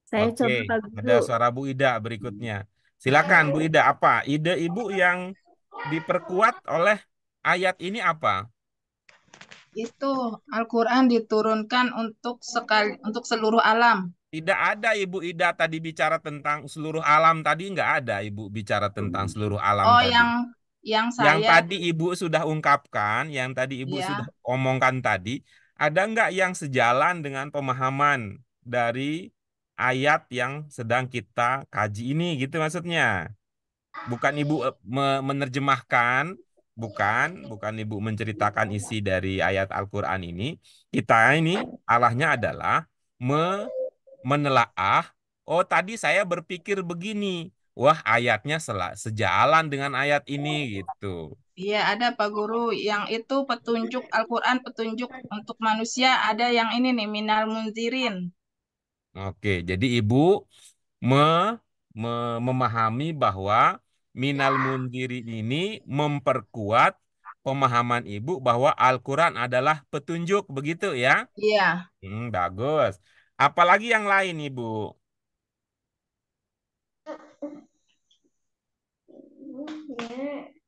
Saya Oke, coba Pak ada Guru. suara Bu Ida berikutnya. Silakan Bu Ida, apa ide Ibu yang diperkuat oleh ayat ini apa? Itu Al-Quran diturunkan untuk seluruh alam. Tidak ada Ibu Ida tadi bicara tentang seluruh alam tadi, nggak ada Ibu bicara tentang seluruh alam Oh, tadi. yang Yang saya tadi Ibu sudah ungkapkan, yang tadi Ibu sudah ya omongkan tadi, ada nggak yang sejalan dengan pemahaman dari ayat yang sedang kita kaji ini, gitu maksudnya? Bukan Ibu menerjemahkan, bukan Ibu menceritakan isi dari ayat Al-Quran ini. Kita ini arahnya adalah menelaah, oh tadi saya berpikir begini, wah ayatnya sejalan dengan ayat ini gitu. iya ada Pak Guru, yang itu petunjuk Al-Quran, petunjuk untuk manusia, ada yang ini nih minal munzirin. Oke, jadi Ibu me, memahami bahwa minal mundirin ini memperkuat pemahaman Ibu bahwa Al-Quran adalah petunjuk, begitu ya? Iya, Bagus. Apalagi yang lain, Ibu?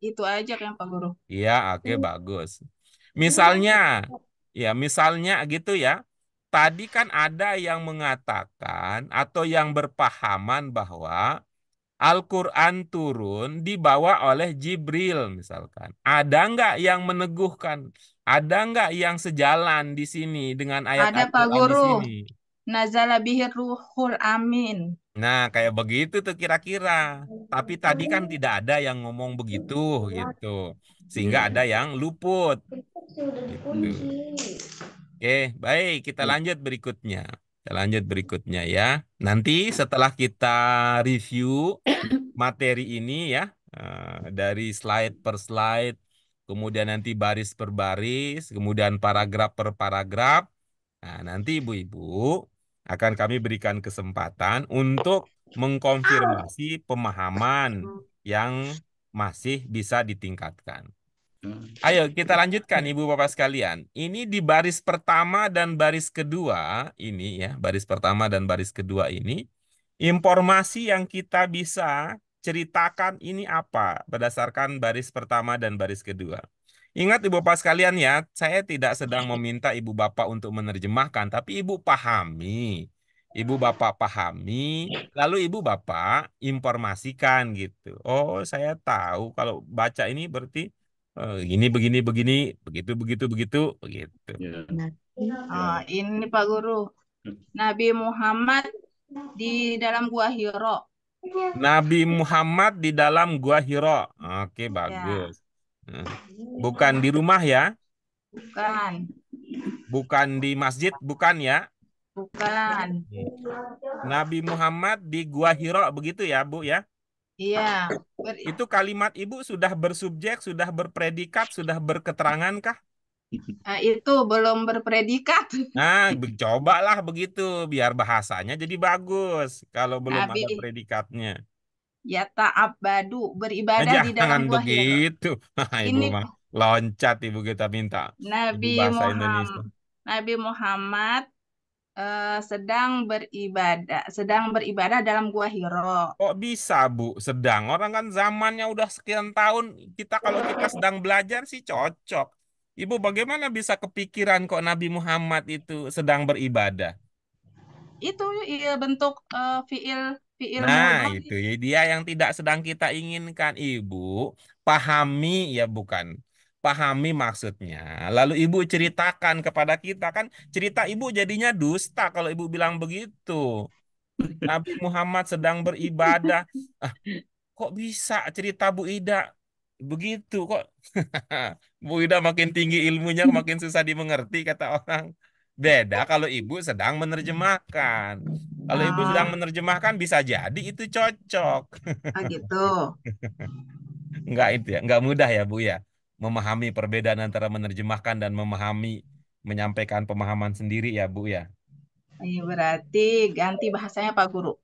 itu aja kan Pak Guru. Iya, oke, bagus. Misalnya, misalnya gitu ya. Tadi kan ada yang mengatakan atau yang berpahaman bahwa Al-Quran turun dibawa oleh Jibril misalkan. Ada nggak yang meneguhkan? Ada nggak yang sejalan di sini dengan ayat Ada Pak Al-Quran di Guru, sini? nazala bihir ruhul amin. Nah, kayak begitu tuh kira-kira. Tapi tadi kan tidak ada yang ngomong begitu gitu. Sehingga iya. ada yang luput gitu. Hmm. Oke, baik, kita lanjut berikutnya. Kita lanjut berikutnya ya. Nanti setelah kita review materi ini ya, dari slide per slide, kemudian nanti baris per baris, kemudian paragraf per paragraf. Nah, nanti ibu-ibu akan kami berikan kesempatan untuk mengkonfirmasi pemahaman yang masih bisa ditingkatkan. Ayo kita lanjutkan Ibu Bapak sekalian. Ini di baris pertama dan baris kedua ini ya, baris pertama dan baris kedua ini informasi yang kita bisa ceritakan ini apa berdasarkan baris pertama dan baris kedua. Ingat Ibu Bapak sekalian ya, saya tidak sedang meminta Ibu Bapak untuk menerjemahkan, tapi Ibu pahami. Ibu Bapak pahami, lalu Ibu Bapak informasikan gitu. Oh, saya tahu kalau baca ini berarti gini begini begini begitu begitu begitu begitu. Ya. Ini Pak Guru, Nabi Muhammad di dalam gua Hiro. Nabi Muhammad di dalam gua Hiro. Oke, Ya, bagus. Nah, bukan di rumah ya, bukan, bukan di masjid, bukan ya. bukan. Nabi Muhammad di gua Hiro begitu ya, Bu ya. Iya, Itu kalimat Ibu sudah bersubjek, sudah berpredikat, sudah berketerangan kah? itu belum berpredikat. Nah, cobalah begitu biar bahasanya jadi bagus kalau belum Nabi ada predikatnya. Yata'abbadu, beribadah di dalam Jangan gua Hiro. begitu. Ibu Ini mah loncat Ibu kita minta. Ini Nabi bahasa Indonesia. Muhammad, Nabi Muhammad sedang beribadah dalam gua Hiro. Kok bisa Bu sedang? Orang kan zamannya udah sekian tahun. Kita kalau kita sedang belajar sih cocok. Ibu bagaimana bisa kepikiran kok Nabi Muhammad itu sedang beribadah? Itu iya, bentuk fiil fiil Nah, mudhari. itu ya dia yang tidak sedang kita inginkan, Ibu. Pahami ya bukan. Pahami maksudnya. Lalu Ibu ceritakan kepada kita kan cerita Ibu jadinya dusta kalau Ibu bilang begitu. Nabi Muhammad sedang beribadah. Ah, kok bisa cerita Bu Ida begitu kok? Bu Ida makin tinggi ilmunya makin susah dimengerti kata orang. Beda kalau ibu sedang menerjemahkan. Kalau ibu sedang Oh, menerjemahkan bisa jadi itu cocok. gitu. Enggak itu ya, enggak mudah ya Bu ya memahami perbedaan antara menerjemahkan dan memahami menyampaikan pemahaman sendiri ya Bu ya. Iya, berarti ganti bahasanya Pak Guru.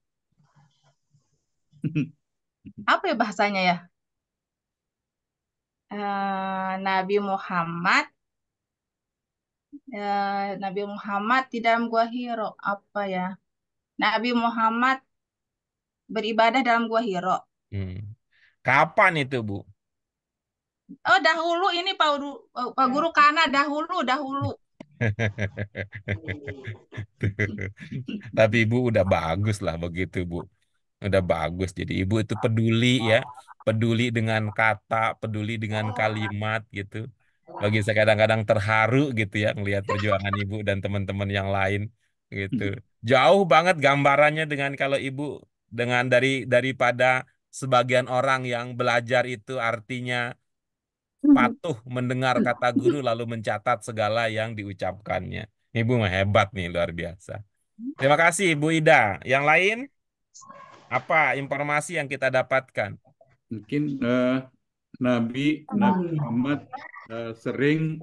Apa ya bahasanya ya? Nabi Muhammad, Nabi Muhammad di dalam Gua Hiro. Apa ya? Nabi Muhammad beribadah dalam Gua Hiro. Hmm. Kapan itu Bu? Oh, dahulu ini Pak Guru karena dahulu. Tapi ibu udah bagus lah begitu Bu. Udah bagus. Jadi ibu itu peduli ya. Peduli dengan kata, peduli dengan kalimat gitu. Bagi saya kadang-kadang terharu gitu ya melihat perjuangan ibu dan teman-teman yang lain gitu. Jauh banget gambarannya dengan kalau ibu dengan daripada sebagian orang yang belajar itu artinya patuh mendengar kata guru lalu mencatat segala yang diucapkannya. Ibu mah hebat nih luar biasa. Terima kasih Bu Ida. Yang lain apa informasi yang kita dapatkan? Mungkin Nabi Nabi Muhammad sering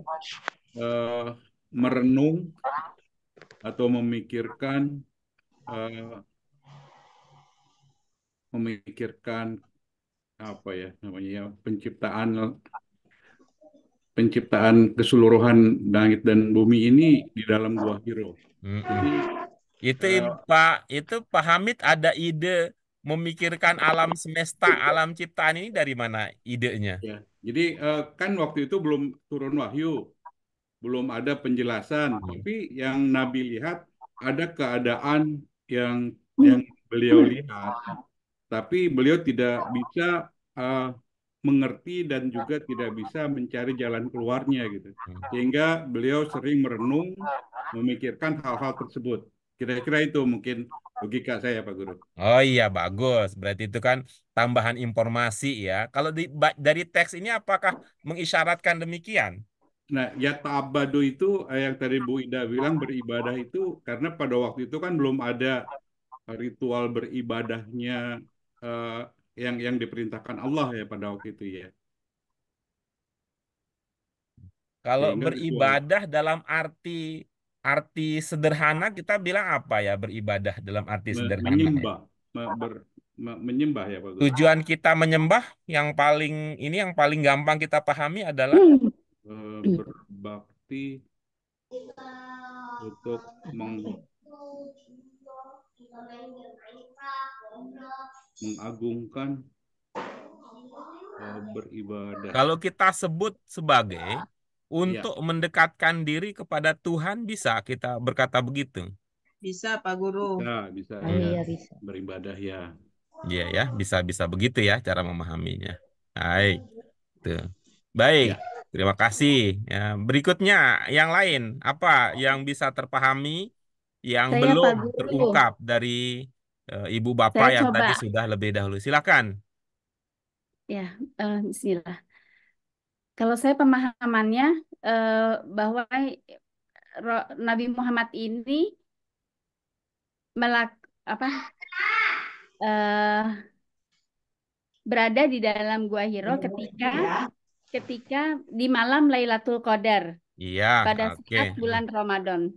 eh, merenung atau eh, memikirkan apa ya namanya ya penciptaan keseluruhan langit dan bumi ini di dalam Gua Hiro. Mm-mm. Jadi Itu eh, Pak Hamid ada ide memikirkan alam semesta, alam ciptaan ini dari mana idenya? ya, jadi kan waktu itu belum turun wahyu, belum ada penjelasan, Hmm. tapi yang Nabi lihat ada keadaan yang yang beliau lihat, tapi beliau tidak bisa uh, mengerti dan juga tidak bisa mencari jalan keluarnya gitu. Hmm. Sehingga beliau sering merenung, memikirkan hal-hal tersebut. Kira-kira itu mungkin logika saya, Pak Guru. Oh iya bagus. Berarti itu kan tambahan informasi ya. Kalau dari teks ini apakah mengisyaratkan demikian? Nah, ya ta'abbadu itu yang tadi Bu Ida bilang beribadah itu karena pada waktu itu kan belum ada ritual beribadahnya eh, yang diperintahkan Allah ya pada waktu itu ya. Kalau Sehingga ritual beribadah dalam arti arti sederhana kita bilang apa ya beribadah dalam arti sederhana ya? menyembah, menyembah ya Pak Guru. Tujuan kita menyembah yang paling gampang kita pahami adalah Berbakti untuk mengagungkan beribadah. kalau kita sebut sebagai Ya, untuk mendekatkan diri kepada Tuhan bisa kita berkata begitu. Bisa Pak Guru. bisa Oh ya iya bisa. beribadah ya. Iya ya, bisa begitu ya cara memahaminya. Baik, tuh. Baik, Ya, terima kasih. Ya, berikutnya yang lain apa yang bisa terpahami yang Saya belum Pak Guru, terungkap dari ibu bapak saya yang coba tadi sudah lebih dahulu. Silakan. ya, Bismillah. Kalau saya pemahamannya bahwa Nabi Muhammad ini melak apa eh, berada di dalam Gua Hiro ketika di malam Lailatul Qadar Iya, pada oke. saat bulan Ramadan.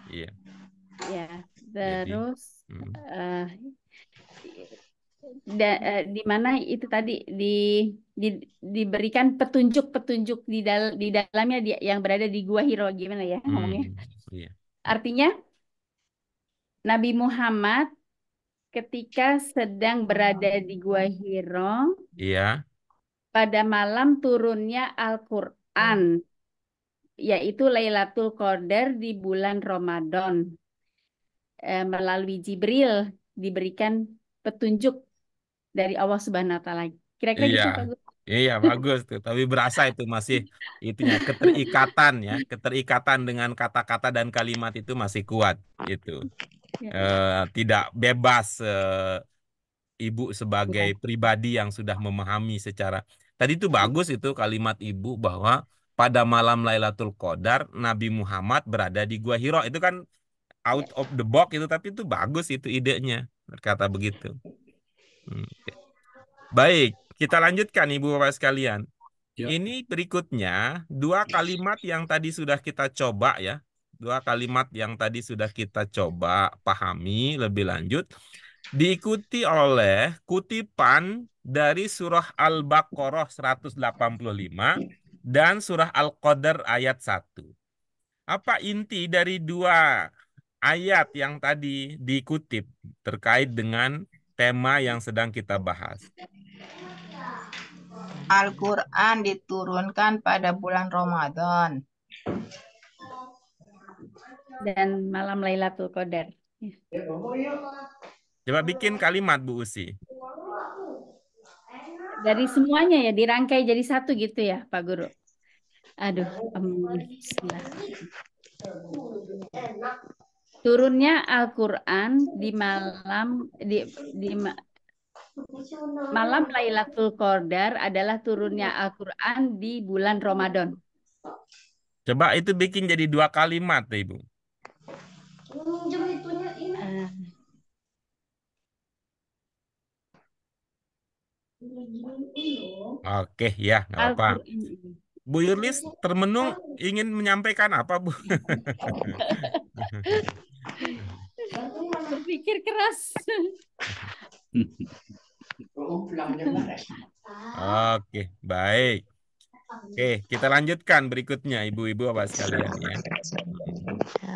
Iya. Ya, Jadi, terus hmm. eh, di mana itu tadi di, diberikan petunjuk-petunjuk di dalamnya yang berada di Gua Hiro, gimana ya ngomongnya? Iya. Artinya Nabi Muhammad ketika sedang berada di Gua Hiro Iya. pada malam turunnya Al-Quran, yaitu Lailatul Qadar di bulan Ramadan, melalui Jibril diberikan petunjuk dari Allah Subhanahu Wa Taala. Kira-kira Iya, gitu Pak Guru. iya bagus tuh. Tapi berasa itu masih itunya keterikatan ya, keterikatan dengan kata-kata dan kalimat itu masih kuat itu. Tidak bebas Ibu sebagai pribadi yang sudah memahami secara. Tadi itu bagus itu kalimat Ibu bahwa pada malam Lailatul Qadar Nabi Muhammad berada di Gua Hiro. Itu kan out of the box itu, tapi itu bagus itu idenya berkata begitu. Oke. Baik, kita lanjutkan Ibu Bapak sekalian. Ya. Ini berikutnya dua kalimat yang tadi sudah kita coba ya. Dua kalimat yang tadi sudah kita coba pahami lebih lanjut. Diikuti oleh kutipan dari surah Al-Baqarah 185 dan surah Al-Qadar ayat 1. Apa inti dari dua ayat yang tadi dikutip terkait dengan tema yang sedang kita bahas? Al-Quran diturunkan pada bulan Ramadan. Dan malam Lailatul Qadar. Coba bikin kalimat Bu Usi. Dari semuanya ya dirangkai jadi satu gitu ya Pak Guru. Aduh, bismillah. Turunnya Al-Quran di malam malam Lailatul Qadar adalah turunnya Al-Quran di bulan Ramadan. Coba itu bikin jadi dua kalimat Ibu. Oke ya, nggak apa-apa. Bu Yurlis termenung ingin menyampaikan apa Bu? Berpikir keras. Oke, baik. Oke, kita lanjutkan berikutnya Ibu-ibu Bapak sekalian ya.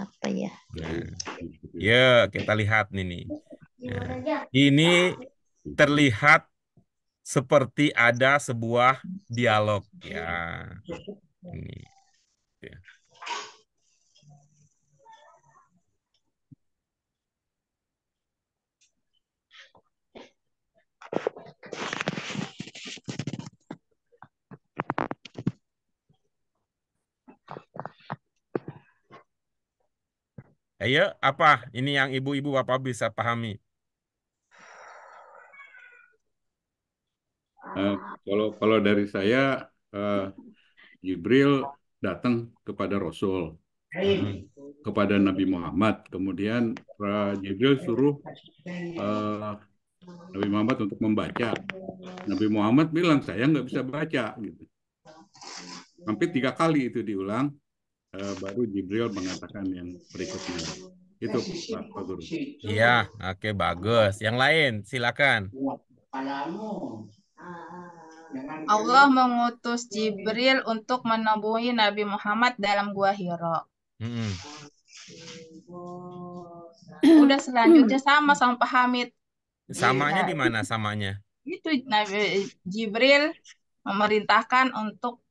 Apa ya? Nah, yuk kita lihat nih. Nah, ini terlihat seperti ada sebuah dialog ya. Ini. Ya. Ayo, apa ini yang ibu-ibu bapak bisa pahami? Kalau dari saya, Jibril datang kepada Rasul, kepada Nabi Muhammad. Kemudian Jibril suruh Nabi Muhammad untuk membaca. Nabi Muhammad bilang, saya nggak bisa baca. Gitu. Hampir 3 kali itu diulang, baru Jibril mengatakan yang berikutnya. Itu Pak Guru. Iya, oke, bagus. Yang lain, silakan. Allah mengutus Jibril untuk menemui Nabi Muhammad dalam Gua Hiro. Udah selanjutnya sama Pak Hamid. Samanya di mana samanya? Itu Nabi Jibril memerintahkan untuk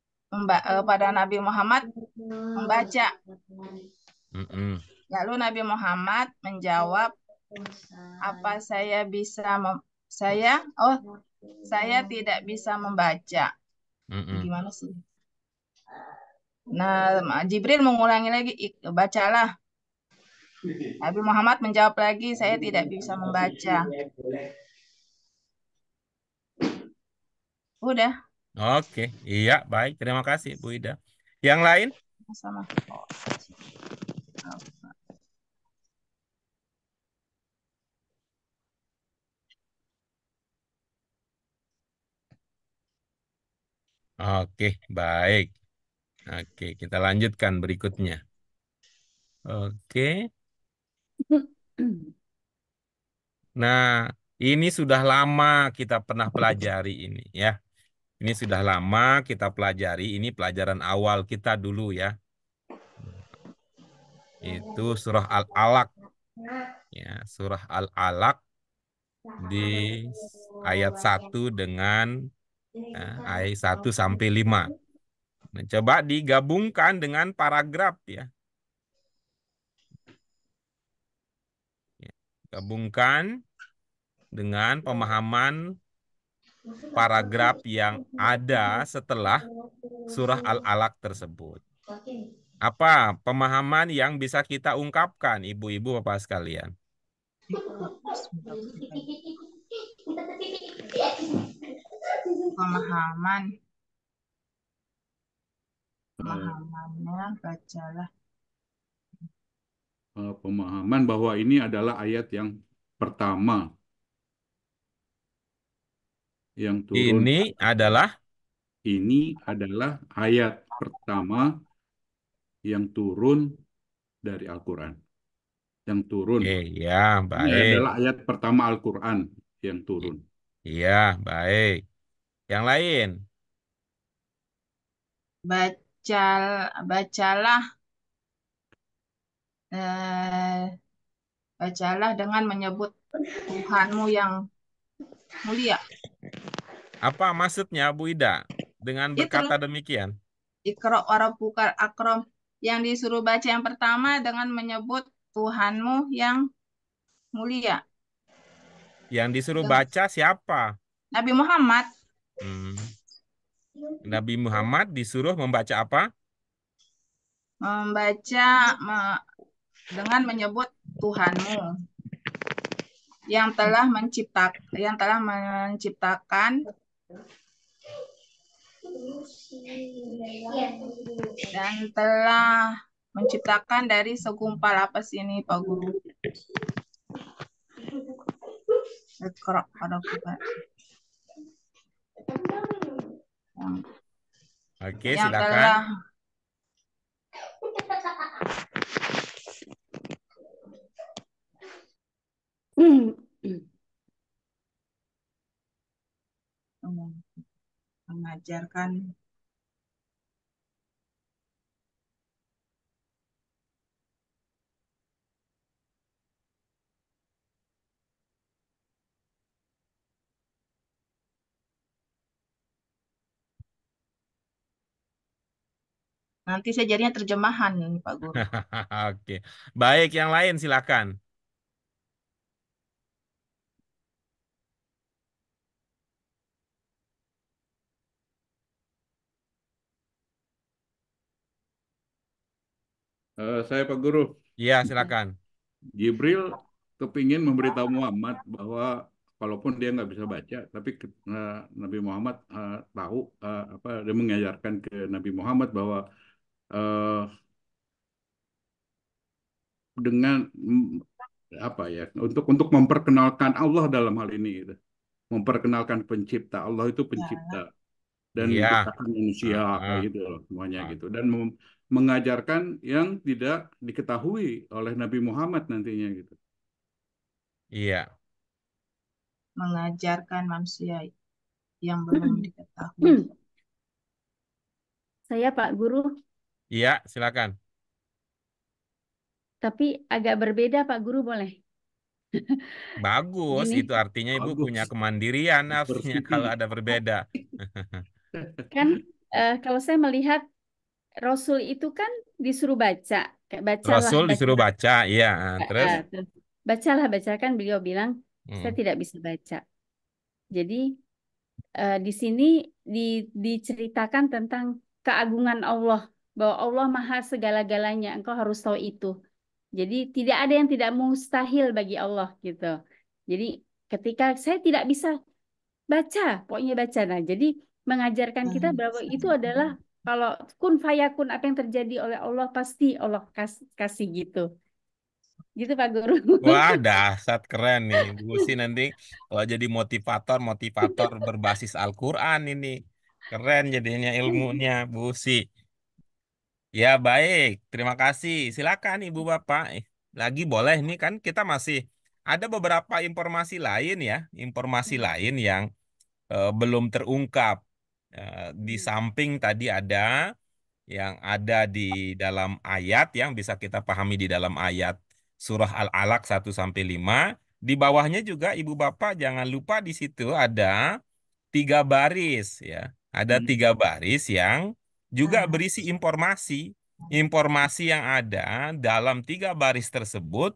pada Nabi Muhammad membaca. Lalu Nabi Muhammad menjawab, apa saya bisa saya tidak bisa membaca. Gimana sih? Nah, Jibril mengulangi lagi, bacalah. Nabi Muhammad menjawab lagi, saya tidak bisa membaca. Udah. Oke, iya, baik. Terima kasih, Bu Ida. Yang lain? Sama. Oke, baik. Oke, kita lanjutkan berikutnya. Oke. Nah, ini sudah lama kita pernah pelajari ini ya. Ini sudah lama kita pelajari, ini pelajaran awal kita dulu ya. Itu surah Al-Alaq. Ya, surah Al-Alaq di ayat 1 dengan ayat 1 sampai 5. Nah, coba digabungkan dengan paragraf ya. Gabungkan dengan pemahaman paragraf yang ada setelah surah Al-Alaq tersebut. Apa pemahaman yang bisa kita ungkapkan, ibu-ibu bapak sekalian? Iqra bismi rabbikal pemahaman Eh, pemahamannya bacalah. Pemahaman bahwa ini adalah ayat yang pertama yang turun. Ini adalah Ini adalah ayat pertama yang turun dari Al-Quran. Yang turun. ya, Ini baik. adalah ayat pertama Al-Quran yang turun. Iya, baik. Yang lain. Bacalah eh, bacalah dengan menyebut Tuhanmu yang mulia. Apa maksudnya Bu Ida dengan Itu berkata loh, demikian? Iqra wa rabbukal akram. Yang disuruh baca yang pertama dengan menyebut Tuhanmu yang mulia. Yang disuruh Dengan baca siapa? Nabi Muhammad Hmm. Nabi Muhammad disuruh membaca apa? membaca dengan menyebut Tuhanmu yang telah menciptakan dan telah menciptakan dari segumpal apa sih ini Pak Guru? Iqra pada bukan. Yang, Oke, yang silakan. telah mengajarkan. Nanti saya jadinya terjemahan ini Pak Guru. Oke. Baik, yang lain silakan. Saya Pak Guru, Iya, silakan. Jibril kepingin memberitahu Muhammad bahwa walaupun dia nggak bisa baca, tapi Nabi Muhammad tahu apa dia mengajarkan ke Nabi Muhammad bahwa eh, dengan apa ya untuk memperkenalkan Allah dalam hal ini, gitu. Memperkenalkan pencipta Allah itu pencipta dan Iya. menciptakan manusia kayak Ah, gitu loh semuanya ah. gitu dan mengajarkan yang tidak diketahui oleh Nabi Muhammad nantinya gitu. Iya. Mengajarkan manusia yang belum diketahui. Saya Pak Guru, Iya, silakan. tapi agak berbeda Pak Guru boleh? Bagus, itu Gini, artinya Ibu punya Bagus, kemandirian artinya kalau diversity. ada berbeda. kan kalau saya melihat Rasul itu kan disuruh baca, kayak bacalah, Rasul disuruh bacalah, baca, iya. Terus? terus, bacalah, bacalah kan beliau bilang saya Hmm. tidak bisa baca. Jadi di sini di, diceritakan tentang keagungan Allah, bahwa Allah Maha segala-galanya. Engkau harus tahu itu. Jadi tidak ada yang tidak mustahil bagi Allah gitu. Jadi ketika saya tidak bisa baca, pokoknya baca. Nah, jadi mengajarkan kita bahwa itu adalah kalau kun fayakun apa yang terjadi oleh Allah pasti Allah kasih gitu. Gitu Pak Guru. Wah, dahsyat keren nih. Bu Usi nanti kalau jadi motivator berbasis Al-Quran ini. Keren jadinya ilmunya, Bu Usi. Ya, baik. Terima kasih. Silakan Ibu Bapak. Lagi boleh nih kan kita masih ada beberapa informasi lain ya. Informasi lain yang belum terungkap. Di samping tadi ada yang ada di dalam ayat yang bisa kita pahami di dalam ayat surah Al-Alaq 1 sampai 5. Di bawahnya juga Ibu Bapak jangan lupa di situ ada 3 baris ya. Ada 3 baris yang juga berisi informasi. Informasi yang ada dalam 3 baris tersebut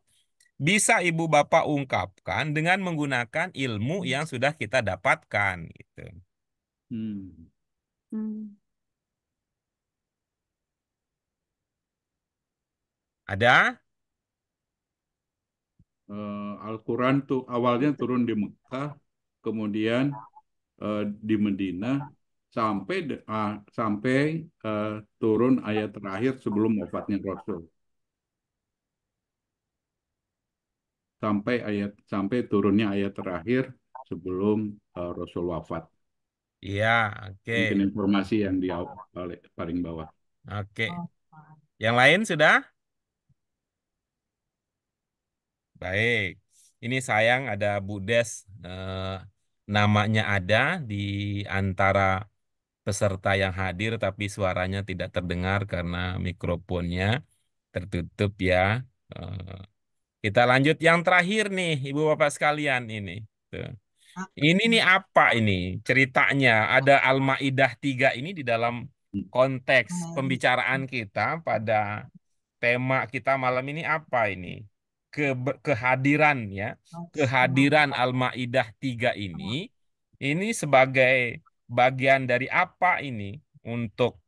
bisa Ibu Bapak ungkapkan dengan menggunakan ilmu yang sudah kita dapatkan gitu. Hmm. Hmm. Ada? Al-Quran tuh awalnya turun di Mekah, kemudian di Medina sampai eh, turun ayat terakhir sebelum wafatnya Rasul. Sampai turunnya ayat terakhir sebelum Rasul wafat. Iya, oke. Mungkin informasi yang di paling bawah. Oke. Yang lain sudah? Baik. Ini sayang ada Bu Des, namanya ada di antara peserta yang hadir tapi suaranya tidak terdengar karena mikrofonnya tertutup ya. Eh, kita lanjut yang terakhir nih, Ibu Bapak sekalian ini. Tuh. Ini nih apa ini ceritanya? Ada Al-Maidah 3 ini di dalam konteks pembicaraan kita pada tema kita malam ini apa ini? Kehadiran ya. Kehadiran Al-Maidah 3 ini sebagai bagian dari apa ini untuk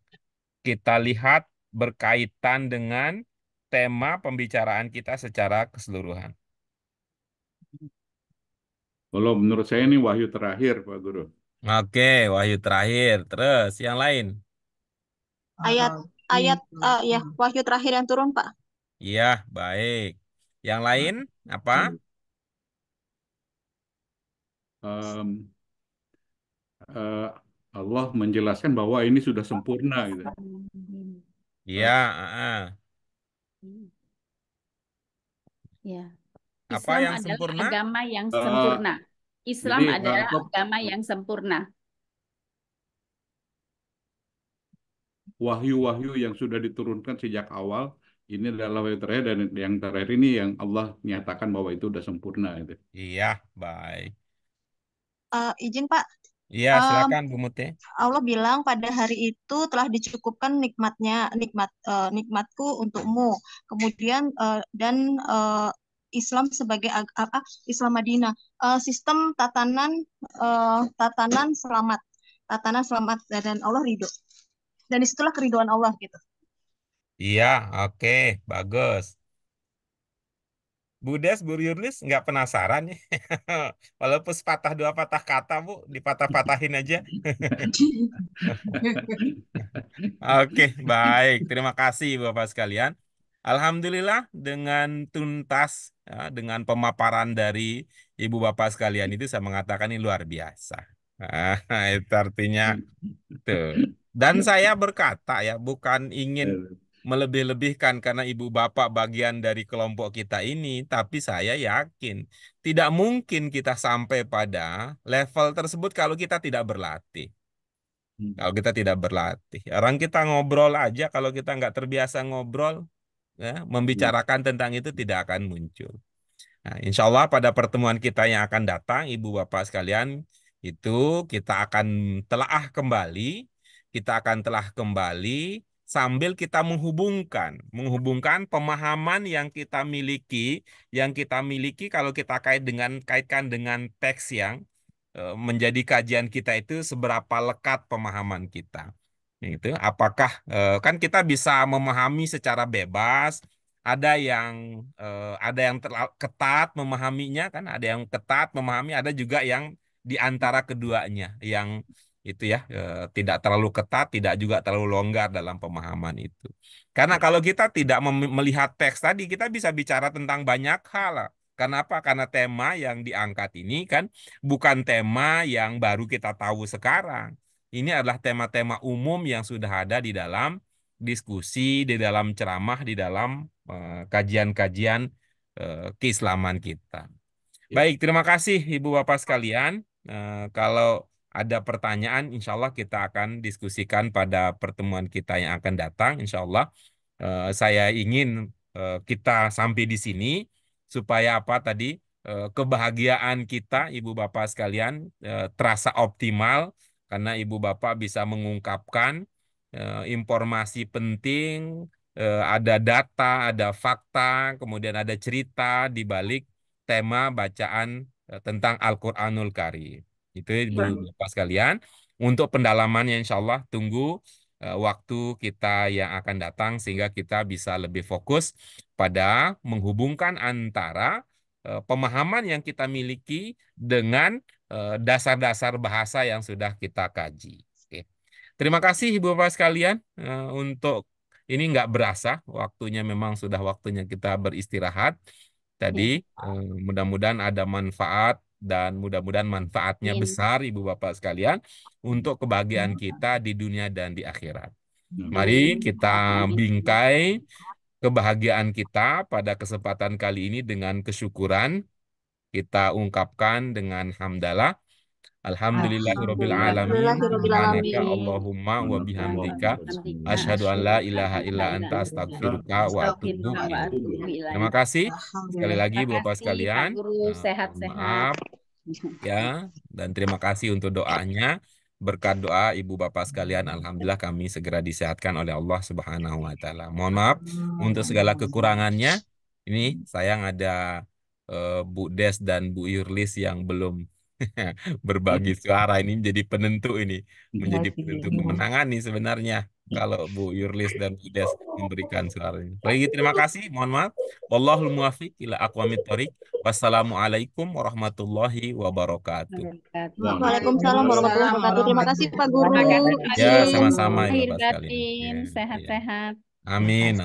kita lihat berkaitan dengan tema pembicaraan kita secara keseluruhan. Kalau menurut saya ini wahyu terakhir, Pak Guru. Oke, wahyu terakhir. Terus yang lain? Ayat ayat ya wahyu terakhir yang turun, Pak. Iya, baik. Yang lain apa? Em, eh, Allah menjelaskan bahwa ini sudah sempurna gitu. Iya, Eh, Ya. apa Islam yang adalah sempurna? agama yang eh, sempurna. jadi Islam adalah agama yang sempurna. wahyu-wahyu yang sudah diturunkan sejak awal ini adalah wahyu terakhir, dan yang terakhir ini yang Allah nyatakan bahwa itu udah sempurna gitu. Iya, baik. Izin, Pak. Iya, Em, silakan Bu Muti. Allah bilang pada hari itu telah dicukupkan nikmatku untukmu. Kemudian dan Islam sebagai apa? Islam Madinah. Sistem tatanan selamat dan Allah ridho. Dan disitulah keriduan Allah gitu. Iya, oke, bagus. Bu Des, Bu Yurlis nggak penasaran nih? Walaupun sepatah dua patah kata, Bu, dipatah-patahin aja. Oke, baik. Terima kasih Bapak sekalian. Alhamdulillah dengan tuntas ya, dengan pemaparan dari Ibu Bapak sekalian itu saya mengatakan ini luar biasa. Itu artinya tuh. Dan saya berkata ya, bukan ingin melebih-lebihkan karena Ibu Bapak bagian dari kelompok kita ini, tapi saya yakin tidak mungkin kita sampai pada level tersebut kalau kita tidak berlatih. Kalau kita tidak berlatih, orang kita ngobrol aja kalau kita nggak terbiasa ngobrol, ya, membicarakan tentang itu tidak akan muncul. Nah, insya Allah pada pertemuan kita yang akan datang, Ibu Bapak sekalian, itu kita akan telah kembali sambil kita menghubungkan pemahaman yang kita miliki kalau kita kaitkan dengan teks yang menjadi kajian kita itu seberapa lekat pemahaman kita. Itu apakah kan kita bisa memahami secara bebas, ada yang ketat memahaminya kan, ada yang ketat memahami, ada juga yang di antara keduanya yang itu ya tidak terlalu ketat, tidak juga terlalu longgar dalam pemahaman itu. Karena kalau kita tidak melihat teks tadi, kita bisa bicara tentang banyak hal. Kenapa? Karena tema yang diangkat ini kan bukan tema yang baru kita tahu sekarang. Ini adalah tema-tema umum yang sudah ada di dalam diskusi, di dalam ceramah, di dalam kajian-kajian keislaman kita. Baik, terima kasih Ibu Bapak sekalian. Kalau ada pertanyaan, insya Allah kita akan diskusikan pada pertemuan kita yang akan datang. Insya Allah, saya ingin kita sampai di sini supaya apa tadi kebahagiaan kita, Ibu Bapak sekalian, terasa optimal karena Ibu Bapak bisa mengungkapkan informasi penting, ada data, ada fakta, kemudian ada cerita di balik tema bacaan tentang Al-Quranul Karim. Itu Ibu Bapak sekalian. Untuk pendalamannya insya Allah tunggu waktu kita yang akan datang sehingga kita bisa lebih fokus pada menghubungkan antara pemahaman yang kita miliki dengan dasar-dasar bahasa yang sudah kita kaji. Oke. Terima kasih Ibu Bapak sekalian untuk ini nggak berasa waktunya, memang sudah waktunya kita beristirahat. Tadi mudah-mudahan ada manfaat dan mudah-mudahan manfaatnya Amin. besar Ibu Bapak sekalian untuk kebahagiaan kita di dunia dan di akhirat. Amin. Mari kita bingkai kebahagiaan kita pada kesempatan kali ini dengan kesyukuran. Kita ungkapkan dengan hamdalah. Alhamdulillahirabbil alamin. Alhamdulillahirobbilalamin. Subhanaka Allahumma wa bihamdika asyhadu an la ilaha illa anta astaghfiruka wa atubu Astaghfirullah wa ilaik. atubu Terima ilaih. kasih sekali lagi Terima Bapak kasih Pak sekalian. Guru, Mohon sehat-sehat. maaf ya, dan terima kasih untuk doanya. Berkat doa Ibu Bapak sekalian, alhamdulillah kami segera disehatkan oleh Allah Subhanahu wa taala. Mohon maaf untuk segala kekurangannya. Ini sayang ada Bu Des dan Bu Yurlis yang belum berbagi suara, ini jadi penentu, ini menjadi penentu kemenangan nih sebenarnya kalau Bu Yurlis dan Bu Des memberikan suaranya. Lagi terima kasih, mohon maaf. Wallahul muwaffiq ila aqwamit thoriq. Wassalamualaikum warahmatullahi wabarakatuh. Waalaikumsalam warahmatullahi wabarakatuh. Terima kasih Pak Guru. Terima kasih Pak Ya, Guru. sama-sama Ibu Lahir Bapak sekalian. batin, Ya, ya. sehat-sehat. Amin.